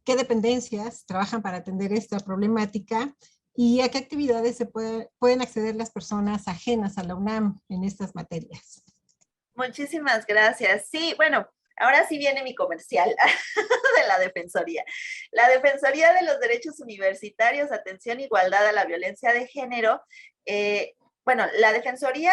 ¿Qué dependencias trabajan para atender esta problemática? ¿Y a qué actividades pueden acceder las personas ajenas a la UNAM en estas materias? Muchísimas gracias. Sí, bueno, ahora sí viene mi comercial de la Defensoría. La Defensoría de los Derechos Universitarios, Atención e Igualdad a la Violencia de Género. Bueno, la Defensoría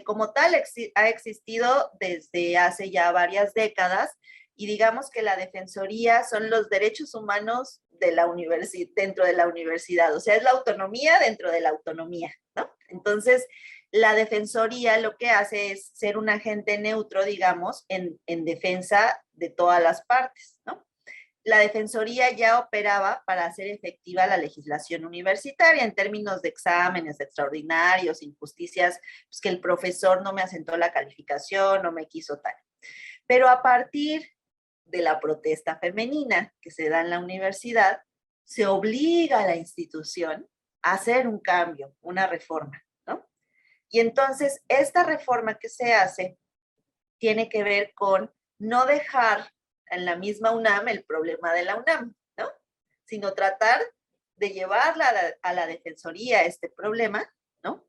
como tal ha existido desde hace ya varias décadas y digamos que la Defensoría son los derechos humanos de la dentro de la universidad, o sea, es la autonomía dentro de la autonomía, ¿no? Entonces, la Defensoría lo que hace es ser un agente neutro, digamos, en defensa de todas las partes, ¿no? La Defensoría ya operaba para hacer efectiva la legislación universitaria en términos de exámenes extraordinarios, injusticias, pues que el profesor no me asentó la calificación, no me quiso tal. Pero a partir de la protesta femenina que se da en la universidad, se obliga a la institución a hacer un cambio, una reforma, ¿no? Y entonces, esta reforma que se hace tiene que ver con no dejar en la misma UNAM el problema de la UNAM, ¿no? Sino tratar de llevarla a la Defensoría este problema, ¿no?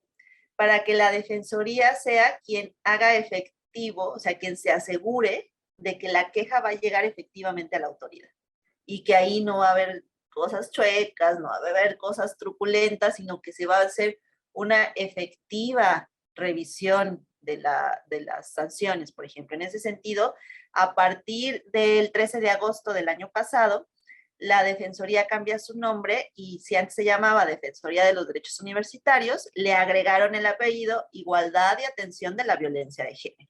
Para que la Defensoría sea quien haga efectivo, o sea, quien se asegure de que la queja va a llegar efectivamente a la autoridad y que ahí no va a haber cosas chuecas, no va a haber cosas truculentas, sino que se va a hacer una efectiva revisión de las sanciones, por ejemplo. En ese sentido, a partir del 13 de agosto del año pasado, la Defensoría cambia su nombre y si antes se llamaba Defensoría de los Derechos Universitarios, le agregaron el apellido Igualdad y Atención de la Violencia de Género.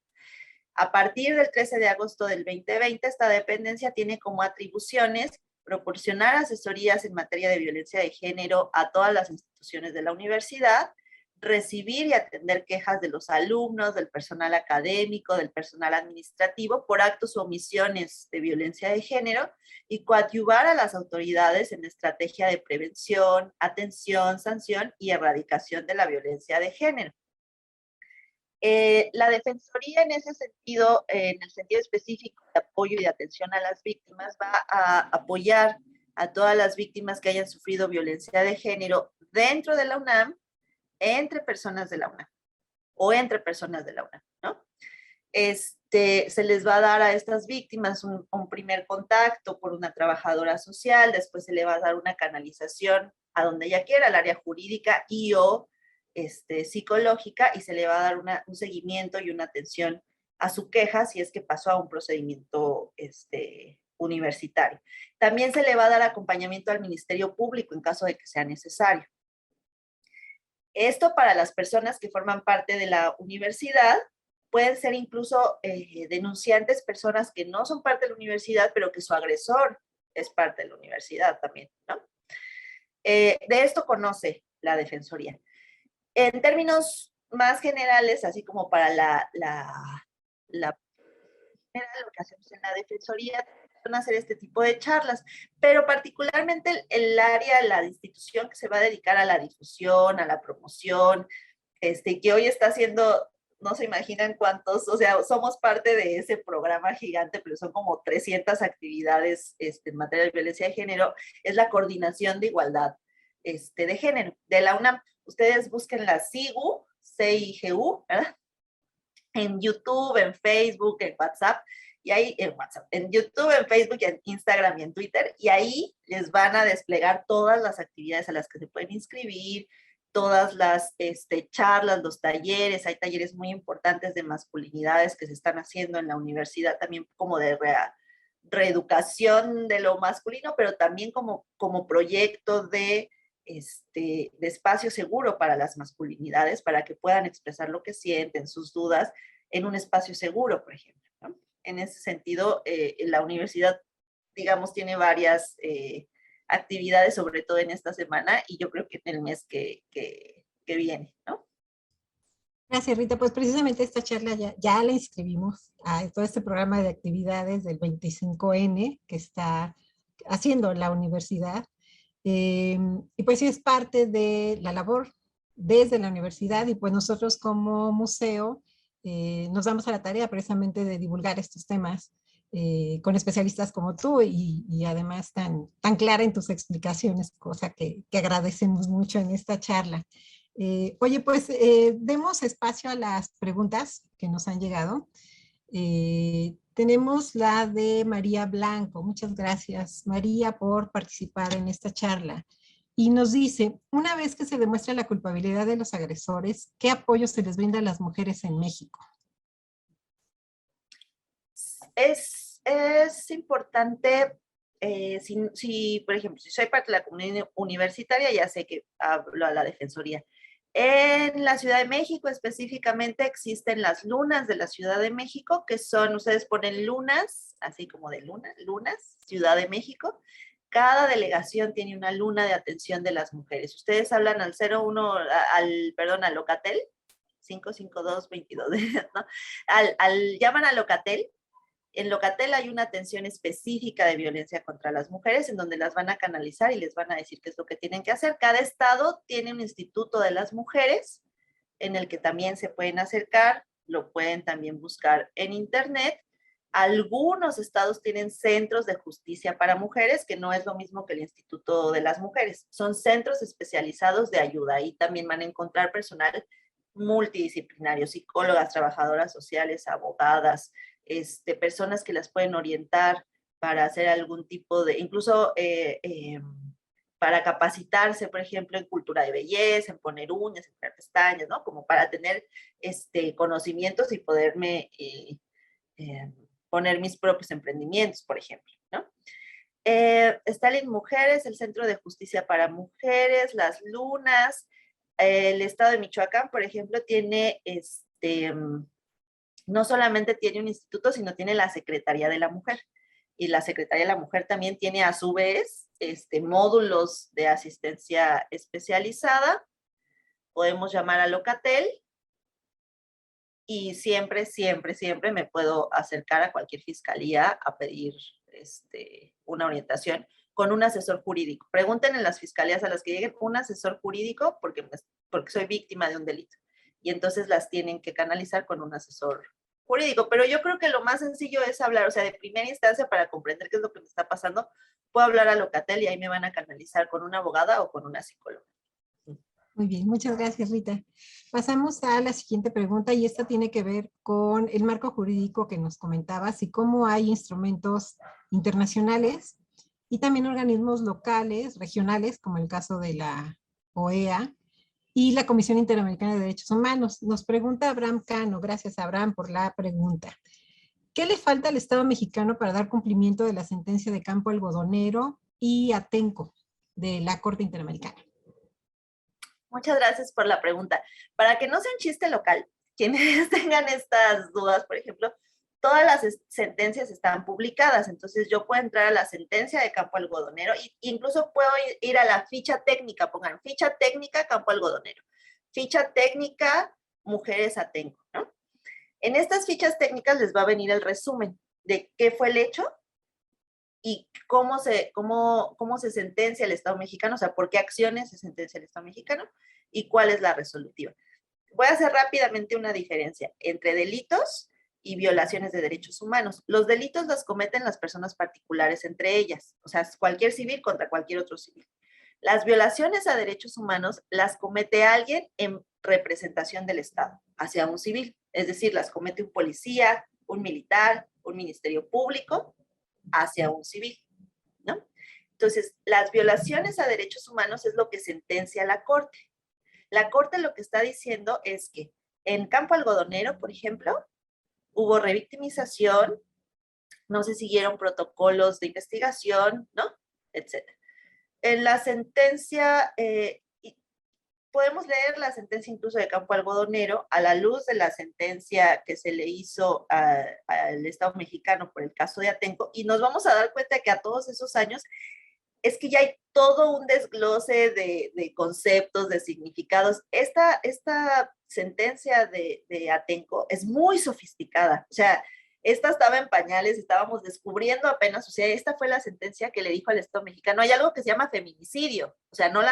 A partir del 13 de agosto del 2020, esta dependencia tiene como atribuciones proporcionar asesorías en materia de violencia de género a todas las instituciones de la universidad, recibir y atender quejas de los alumnos, del personal académico, del personal administrativo por actos o omisiones de violencia de género y coadyuvar a las autoridades en estrategia de prevención, atención, sanción y erradicación de la violencia de género. La Defensoría en ese sentido, en el sentido específico de apoyo y de atención a las víctimas, va a apoyar a todas las víctimas que hayan sufrido violencia de género dentro de la UNAM, entre personas de la UNAM o entre personas de la UNAM, ¿no? Se les va a dar a estas víctimas un primer contacto por una trabajadora social, después se le va a dar una canalización a donde ella quiera, al área jurídica y o psicológica, y se le va a dar un seguimiento y una atención a su queja si es que pasó a un procedimiento universitario. También se le va a dar acompañamiento al Ministerio Público en caso de que sea necesario. Esto para las personas que forman parte de la universidad, pueden ser incluso denunciantes, personas que no son parte de la universidad, pero que su agresor es parte de la universidad también, ¿no? De esto conoce la Defensoría. En términos más generales, así como para lo que hacemos en la Defensoría, son hacer este tipo de charlas, pero particularmente el área, la institución que se va a dedicar a la difusión, a la promoción, que hoy está haciendo no se imaginan cuántos, o sea, somos parte de ese programa gigante, pero son como 300 actividades en materia de violencia de género. Es la coordinación de igualdad de género de la UNAM. Ustedes busquen la CIGU, CIGU, ¿verdad? En YouTube, en Facebook, en WhatsApp, y ahí en WhatsApp, en YouTube, en Facebook, en Instagram y en Twitter, y ahí les van a desplegar todas las actividades a las que se pueden inscribir, todas las charlas, los talleres. Hay talleres muy importantes de masculinidades que se están haciendo en la universidad, también como de reeducación de lo masculino, pero también como proyecto de espacio seguro para las masculinidades, para que puedan expresar lo que sienten, sus dudas, en un espacio seguro, por ejemplo, ¿no? En ese sentido, la universidad, digamos, tiene varias actividades, sobre todo en esta semana, y yo creo que en el mes que viene, ¿no? Gracias, Rita. Pues precisamente esta charla ya la inscribimos a todo este programa de actividades del 25N que está haciendo la universidad. Y pues sí, es parte de la labor desde la universidad, y pues nosotros como museo nos damos a la tarea precisamente de divulgar estos temas con especialistas como tú, y además tan clara en tus explicaciones, cosa que agradecemos mucho en esta charla. Oye, pues demos espacio a las preguntas que nos han llegado. Tenemos la de María Blanco. Muchas gracias, María, por participar en esta charla. Y nos dice, una vez que se demuestra la culpabilidad de los agresores, ¿qué apoyo se les brinda a las mujeres en México? Es importante, por ejemplo, si soy parte de la comunidad universitaria, ya sé que hablo a la Defensoría. En la Ciudad de México específicamente existen las lunas de la Ciudad de México, que son, ustedes ponen lunas, así como de luna, lunas, Ciudad de México. Cada delegación tiene una luna de atención de las mujeres. Ustedes hablan al 01, al Locatel, 55222, ¿no? Llaman a Locatel. En Locatel hay una atención específica de violencia contra las mujeres, en donde las van a canalizar y les van a decir qué es lo que tienen que hacer. Cada estado tiene un instituto de las mujeres en el que también se pueden acercar, lo pueden también buscar en internet. Algunos estados tienen centros de justicia para mujeres, que no es lo mismo que el Instituto de las Mujeres. Son centros especializados de ayuda. Ahí también van a encontrar personal multidisciplinario, psicólogas, trabajadoras sociales, abogadas, personas que las pueden orientar para hacer algún tipo de, incluso para capacitarse, por ejemplo, en cultura de belleza, en poner uñas, en poner pestañas, ¿no? Como para tener conocimientos y poderme poner mis propios emprendimientos, por ejemplo, ¿no? Stalin Mujeres, el Centro de Justicia para Mujeres, las lunas. El estado de Michoacán, por ejemplo, tiene no solamente tiene un instituto, sino tiene la Secretaría de la Mujer. Y la Secretaría de la Mujer también tiene a su vez módulos de asistencia especializada. Podemos llamar a Locatel y siempre, siempre, siempre me puedo acercar a cualquier fiscalía a pedir una orientación con un asesor jurídico. Pregunten en las fiscalías a las que lleguen un asesor jurídico porque soy víctima de un delito. Y entonces las tienen que canalizar con un asesor jurídico. Pero yo creo que lo más sencillo es hablar, o sea, de primera instancia, para comprender qué es lo que me está pasando, puedo hablar a Locatel y ahí me van a canalizar con una abogada o con una psicóloga. Muy bien, muchas gracias, Rita. Pasamos a la siguiente pregunta, y esta tiene que ver con el marco jurídico que nos comentabas y cómo hay instrumentos internacionales y también organismos locales, regionales, como el caso de la OEA y la Comisión Interamericana de Derechos Humanos. Nos pregunta Abraham Cano. Gracias, Abraham, por la pregunta. ¿Qué le falta al Estado mexicano para dar cumplimiento de la sentencia de Campo Algodonero y Atenco de la Corte Interamericana? Muchas gracias por la pregunta. Para que no sea un chiste local, quienes tengan estas dudas, por ejemplo, todas las sentencias están publicadas, entonces yo puedo entrar a la sentencia de Campo Algodonero e incluso puedo ir a la ficha técnica, pongan ficha técnica Campo Algodonero, ficha técnica Mujeres Atenco, ¿no? En estas fichas técnicas les va a venir el resumen de qué fue el hecho y cómo se sentencia el Estado mexicano, o sea, por qué acciones se sentencia el Estado mexicano y cuál es la resolutiva. Voy a hacer rápidamente una diferencia entre delitos y violaciones de derechos humanos. Los delitos los cometen las personas particulares entre ellas, o sea, cualquier civil contra cualquier otro civil. Las violaciones a derechos humanos las comete alguien en representación del Estado hacia un civil, es decir, las comete un policía, un militar, un ministerio público hacia un civil, ¿no? Entonces, las violaciones a derechos humanos es lo que sentencia la Corte. La Corte lo que está diciendo es que en Campo Algodonero, por ejemplo, hubo revictimización, no se siguieron protocolos de investigación, ¿no? Etcétera. En la sentencia, podemos leer la sentencia incluso de Campo Algodonero a la luz de la sentencia que se le hizo al Estado mexicano por el caso de Atenco, y nos vamos a dar cuenta que a todos esos años es que ya hay todo un desglose de conceptos, de significados. Esta sentencia de Atenco es muy sofisticada. O sea, esta estaba en pañales, estábamos descubriendo apenas, o sea, esta fue la sentencia que le dijo al Estado mexicano. Hay algo que se llama feminicidio. O sea, no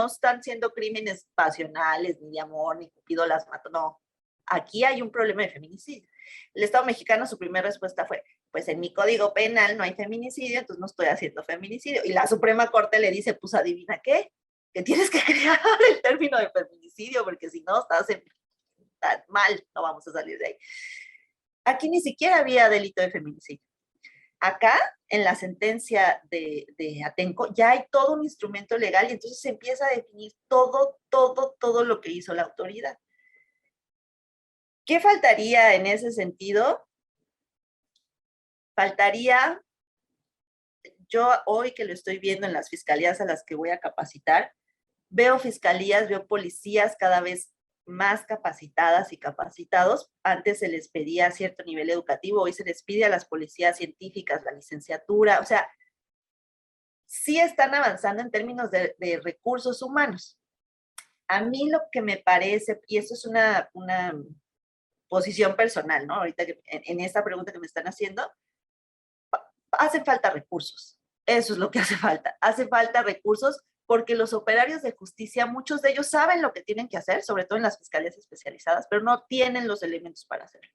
están siendo crímenes pasionales, ni de amor, ni Cupido las mató. No, aquí hay un problema de feminicidio. El Estado mexicano, su primera respuesta fue, pues en mi código penal no hay feminicidio, entonces no estoy haciendo feminicidio. Y la Suprema Corte le dice, pues adivina qué, que tienes que crear el término de feminicidio, porque si no estás mal, no vamos a salir de ahí. Aquí ni siquiera había delito de feminicidio. Acá, en la sentencia de Atenco, ya hay todo un instrumento legal y entonces se empieza a definir todo lo que hizo la autoridad. ¿Qué faltaría en ese sentido? Faltaría, yo hoy que lo estoy viendo en las fiscalías a las que voy a capacitar, veo fiscalías, veo policías cada vez más capacitadas y capacitados. Antes se les pedía cierto nivel educativo, hoy se les pide a las policías científicas la licenciatura. O sea, sí están avanzando en términos de recursos humanos. A mí lo que me parece, y eso es una posición personal, ¿no? Ahorita en esta pregunta que me están haciendo, hacen falta recursos. Eso es lo que hace falta. Hace falta recursos porque los operarios de justicia, muchos de ellos saben lo que tienen que hacer, sobre todo en las fiscalías especializadas, pero no tienen los elementos para hacerlo.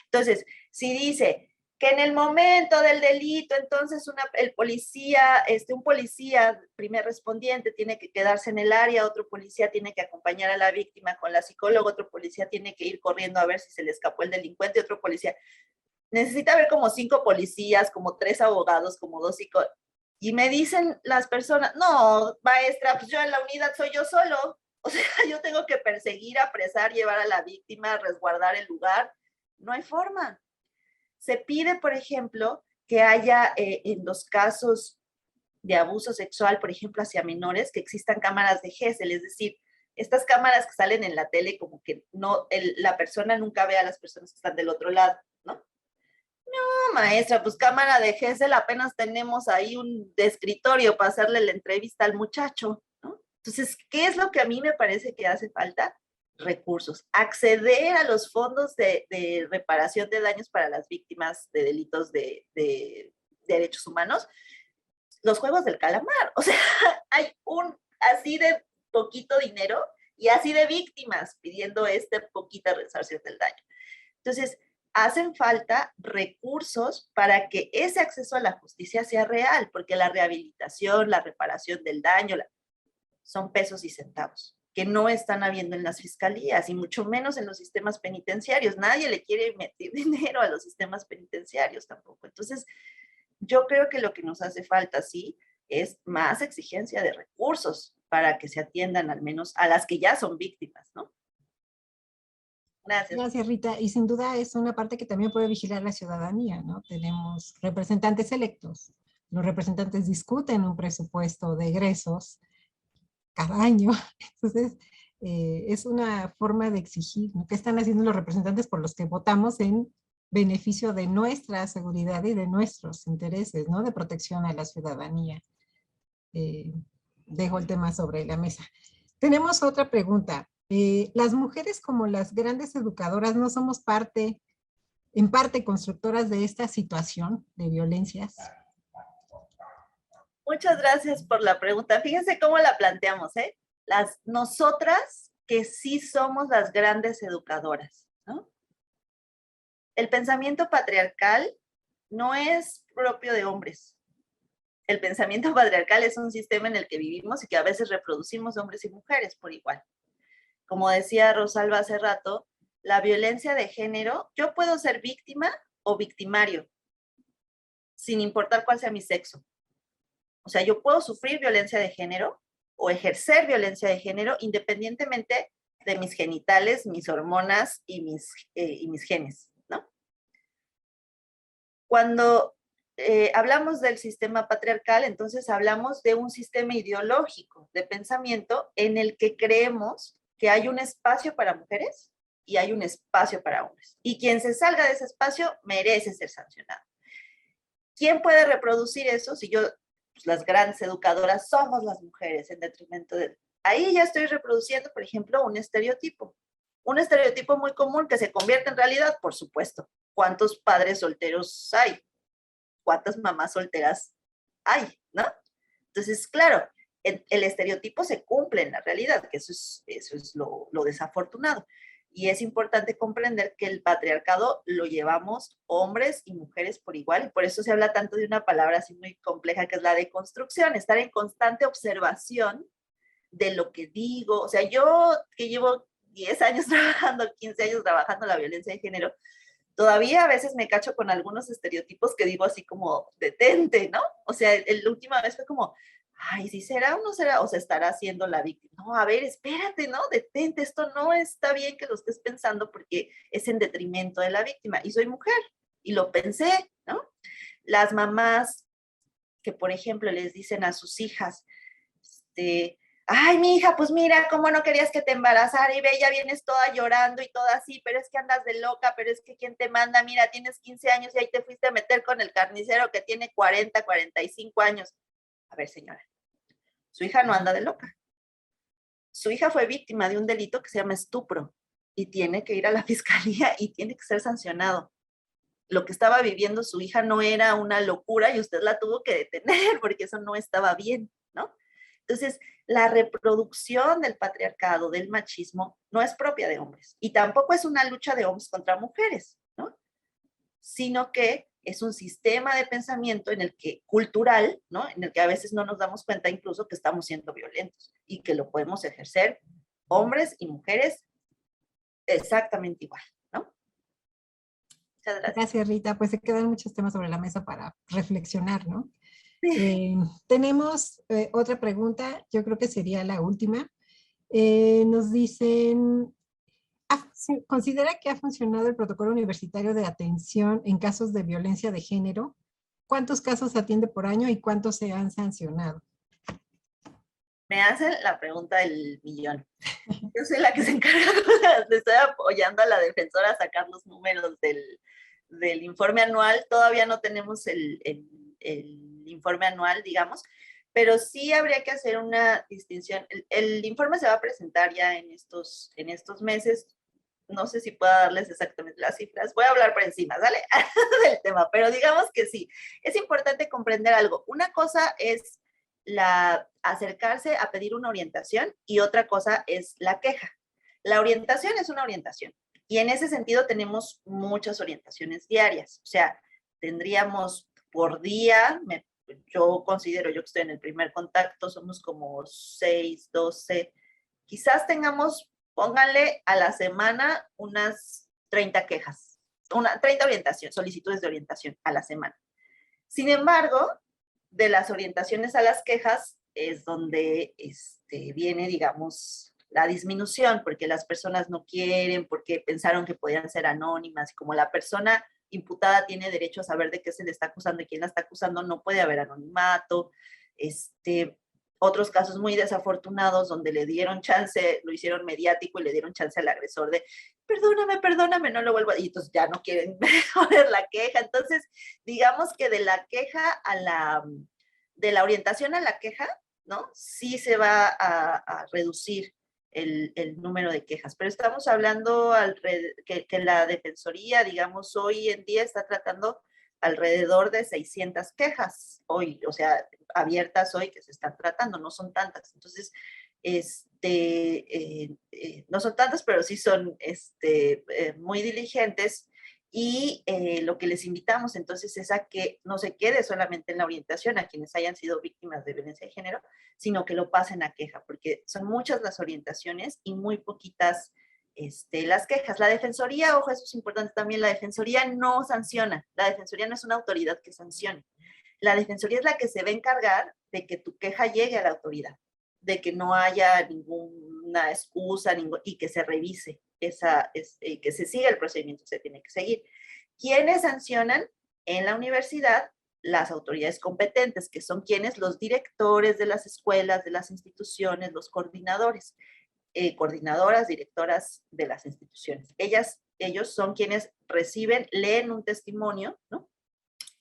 Entonces, si dice que en el momento del delito, entonces el policía, un policía primer respondiente tiene que quedarse en el área, otro policía tiene que acompañar a la víctima con la psicóloga, otro policía tiene que ir corriendo a ver si se le escapó el delincuente, otro policía necesita haber como 5 policías, como 3 abogados, como 2 psicólogos. Y me dicen las personas, no, maestra, pues yo en la unidad soy yo solo. O sea, yo tengo que perseguir, apresar, llevar a la víctima, resguardar el lugar. No hay forma. Se pide, por ejemplo, que haya en los casos de abuso sexual, por ejemplo, hacia menores, que existan cámaras de Gesell, es decir, estas cámaras que salen en la tele como que no, la persona nunca ve a las personas que están del otro lado, ¿no? No, maestra, pues cámara de Gesell, apenas tenemos ahí un escritorio para hacerle la entrevista al muchacho, ¿no? Entonces, ¿qué es lo que a mí me parece que hace falta? Recursos. Acceder a los fondos de reparación de daños para las víctimas de delitos de derechos humanos. Los juegos del calamar. O sea, hay así de poquito dinero y así de víctimas pidiendo poquita resarcimiento del daño. Entonces, hacen falta recursos para que ese acceso a la justicia sea real, porque la rehabilitación, la reparación del daño, son pesos y centavos, que no están habiendo en las fiscalías y mucho menos en los sistemas penitenciarios. Nadie le quiere meter dinero a los sistemas penitenciarios tampoco. Entonces, yo creo que lo que nos hace falta, sí, es más exigencia de recursos para que se atiendan al menos a las que ya son víctimas, ¿no? Gracias. Gracias, Rita. Y sin duda es una parte que también puede vigilar la ciudadanía, ¿no? Tenemos representantes electos. Los representantes discuten un presupuesto de egresos cada año. Entonces, es una forma de exigir, ¿no? ¿Qué están haciendo los representantes por los que votamos en beneficio de nuestra seguridad y de nuestros intereses, ¿no? De protección a la ciudadanía? Dejo el tema sobre la mesa. Tenemos otra pregunta. Las mujeres como las grandes educadoras no somos en parte constructoras de esta situación de violencias. Muchas gracias por la pregunta. Fíjense cómo la planteamos, ¿eh? Nosotras que sí somos las grandes educadoras, ¿no? El pensamiento patriarcal no es propio de hombres. El pensamiento patriarcal es un sistema en el que vivimos y que a veces reproducimos hombres y mujeres por igual. Como decía Rosalba hace rato, la violencia de género, yo puedo ser víctima o victimario, sin importar cuál sea mi sexo. O sea, yo puedo sufrir violencia de género o ejercer violencia de género independientemente de mis genitales, mis hormonas y mis genes, ¿no? Cuando hablamos del sistema patriarcal, entonces hablamos de un sistema ideológico de pensamiento en el que creemos que hay un espacio para mujeres y hay un espacio para hombres. Y quien se salga de ese espacio merece ser sancionado. ¿Quién puede reproducir eso? Si yo, pues las grandes educadoras somos las mujeres en detrimento de... Ahí ya estoy reproduciendo, por ejemplo, un estereotipo. Un estereotipo muy común que se convierte en realidad, por supuesto. ¿Cuántos padres solteros hay? ¿Cuántas mamás solteras hay? ¿No? Entonces, claro, el estereotipo se cumple en la realidad, que eso es lo desafortunado. Y es importante comprender que el patriarcado lo llevamos hombres y mujeres por igual, y por eso se habla tanto de una palabra así muy compleja que es la deconstrucción, estar en constante observación de lo que digo. O sea, yo que llevo 10 años trabajando, 15 años trabajando la violencia de género, todavía a veces me cacho con algunos estereotipos que digo así como, detente, ¿no? O sea, la última vez fue como, ay, ¿sí será o no será? O se estará haciendo la víctima. No, a ver, espérate, ¿no? Detente, esto no está bien que lo estés pensando porque es en detrimento de la víctima. Y soy mujer, y lo pensé, ¿no? Las mamás que, por ejemplo, les dicen a sus hijas, ay, mi hija, pues mira, cómo no querías que te embarazara y ve, ya vienes toda llorando y toda así, pero es que andas de loca, pero es que quién te manda, mira, tienes 15 años y ahí te fuiste a meter con el carnicero que tiene 40, 45 años. A ver, señora, su hija no anda de loca. Su hija fue víctima de un delito que se llama estupro y tiene que ir a la fiscalía y tiene que ser sancionado. Lo que estaba viviendo su hija no era una locura y usted la tuvo que detener porque eso no estaba bien, ¿no? Entonces, la reproducción del patriarcado, del machismo, no es propia de hombres y tampoco es una lucha de hombres contra mujeres, ¿no? Sino que es un sistema de pensamiento en el que, cultural, ¿no? En el que a veces no nos damos cuenta incluso que estamos siendo violentos y que lo podemos ejercer hombres y mujeres exactamente igual, ¿no? Muchas gracias. Gracias, Rita. Pues se quedan muchos temas sobre la mesa para reflexionar, ¿no? Sí. Tenemos otra pregunta, yo creo que sería la última. Nos dicen, ¿considera que ha funcionado el protocolo universitario de atención en casos de violencia de género? ¿Cuántos casos atiende por año y cuántos se han sancionado? Me hacen la pregunta del millón. Yo soy la que se encarga, le estoy apoyando a la defensora a sacar los números del informe anual. Todavía no tenemos el informe anual, digamos, pero sí habría que hacer una distinción. El informe se va a presentar ya en estos meses. No sé si pueda darles exactamente las cifras. Voy a hablar por encima, ¿sale? Del tema, pero digamos que sí. Es importante comprender algo. Una cosa es acercarse a pedir una orientación y otra cosa es la queja. La orientación es una orientación y en ese sentido tenemos muchas orientaciones diarias. O sea, tendríamos por día, yo considero, yo que estoy en el primer contacto, somos como 6, 12, quizás tengamos, pónganle a la semana unas 30 quejas, 30 orientaciones, solicitudes de orientación a la semana. Sin embargo, de las orientaciones a las quejas es donde viene, digamos, la disminución, porque las personas no quieren, porque pensaron que podían ser anónimas, y como la persona imputada tiene derecho a saber de qué se le está acusando y quién la está acusando, no puede haber anonimato. Otros casos muy desafortunados donde le dieron chance, lo hicieron mediático y le dieron chance al agresor de perdóname, no lo vuelvo a... Y entonces ya no quieren ver la queja. Entonces, digamos que de la queja de la orientación a la queja, ¿no? Sí se va a reducir el número de quejas, pero estamos hablando que la Defensoría, digamos, hoy en día está tratando alrededor de 600 quejas hoy, o sea, abiertas hoy que se están tratando, no son tantas. Entonces, no son tantos, pero sí son muy diligentes, y lo que les invitamos entonces es a que no se quede solamente en la orientación a quienes hayan sido víctimas de violencia de género, sino que lo pasen a queja, porque son muchas las orientaciones y muy poquitas las quejas. La Defensoría, ojo, eso es importante también, la Defensoría no sanciona, la Defensoría no es una autoridad que sancione. La Defensoría es la que se va a encargar de que tu queja llegue a la autoridad, de que no haya ninguna excusa y que se revise, que se siga el procedimiento que se tiene que seguir. ¿Quiénes sancionan? En la universidad, las autoridades competentes, que son quienes, los directores de las escuelas, de las instituciones, los coordinadores, coordinadoras, directoras de las instituciones. Ellos son quienes reciben, leen un testimonio, ¿no?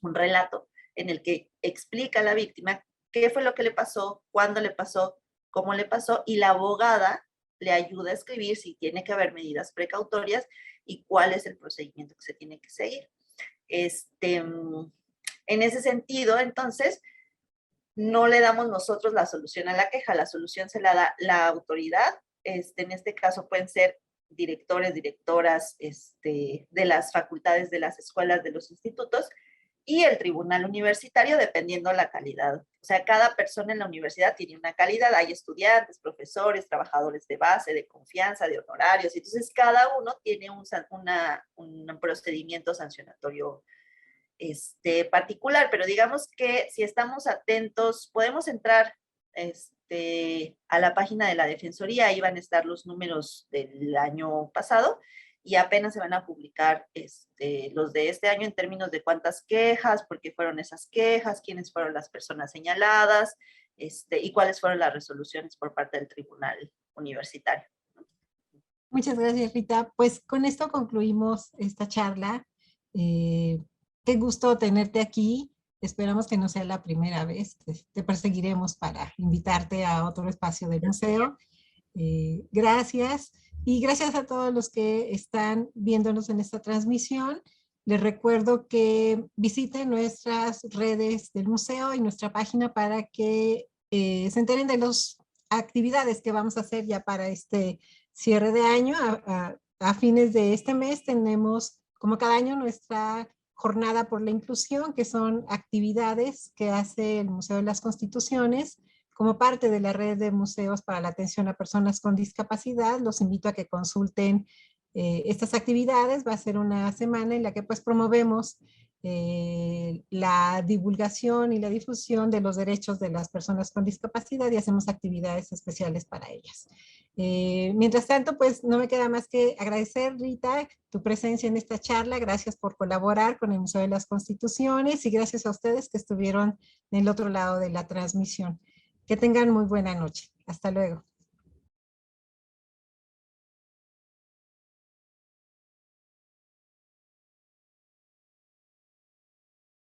Un relato en el que explica a la víctima qué fue lo que le pasó, cuándo le pasó, cómo le pasó, y la abogada le ayuda a escribir si tiene que haber medidas precautorias y cuál es el procedimiento que se tiene que seguir. En ese sentido, entonces, no le damos nosotros la solución a la queja, la solución se la da la autoridad. En este caso pueden ser directores, directoras de las facultades, de las escuelas, de los institutos, y el tribunal universitario, dependiendo la calidad. O sea, cada persona en la universidad tiene una calidad. Hay estudiantes, profesores, trabajadores de base, de confianza, de honorarios. Entonces, cada uno tiene un procedimiento sancionatorio particular. Pero digamos que si estamos atentos, podemos entrar a la página de la Defensoría. Ahí van a estar los números del año pasado, y apenas se van a publicar los de este año en términos de cuántas quejas, por qué fueron esas quejas, quiénes fueron las personas señaladas, y cuáles fueron las resoluciones por parte del tribunal universitario. Muchas gracias, Rita. Pues con esto concluimos esta charla. Qué gusto tenerte aquí. Esperamos que no sea la primera vez. Te perseguiremos para invitarte a otro espacio del museo. Gracias. Y gracias a todos los que están viéndonos en esta transmisión. Les recuerdo que visiten nuestras redes del museo y nuestra página para que se enteren de las actividades que vamos a hacer ya para este cierre de año. A fines de este mes tenemos, como cada año, nuestra jornada por la inclusión, que son actividades que hace el Museo de las Constituciones como parte de la red de museos para la atención a personas con discapacidad. Los invito a que consulten estas actividades. Va a ser una semana en la que pues promovemos la divulgación y la difusión de los derechos de las personas con discapacidad y hacemos actividades especiales para ellas. Mientras tanto, pues no me queda más que agradecer, Rita, tu presencia en esta charla. Gracias por colaborar con el Museo de las Constituciones y gracias a ustedes que estuvieron en el otro lado de la transmisión. Que tengan muy buena noche. Hasta luego.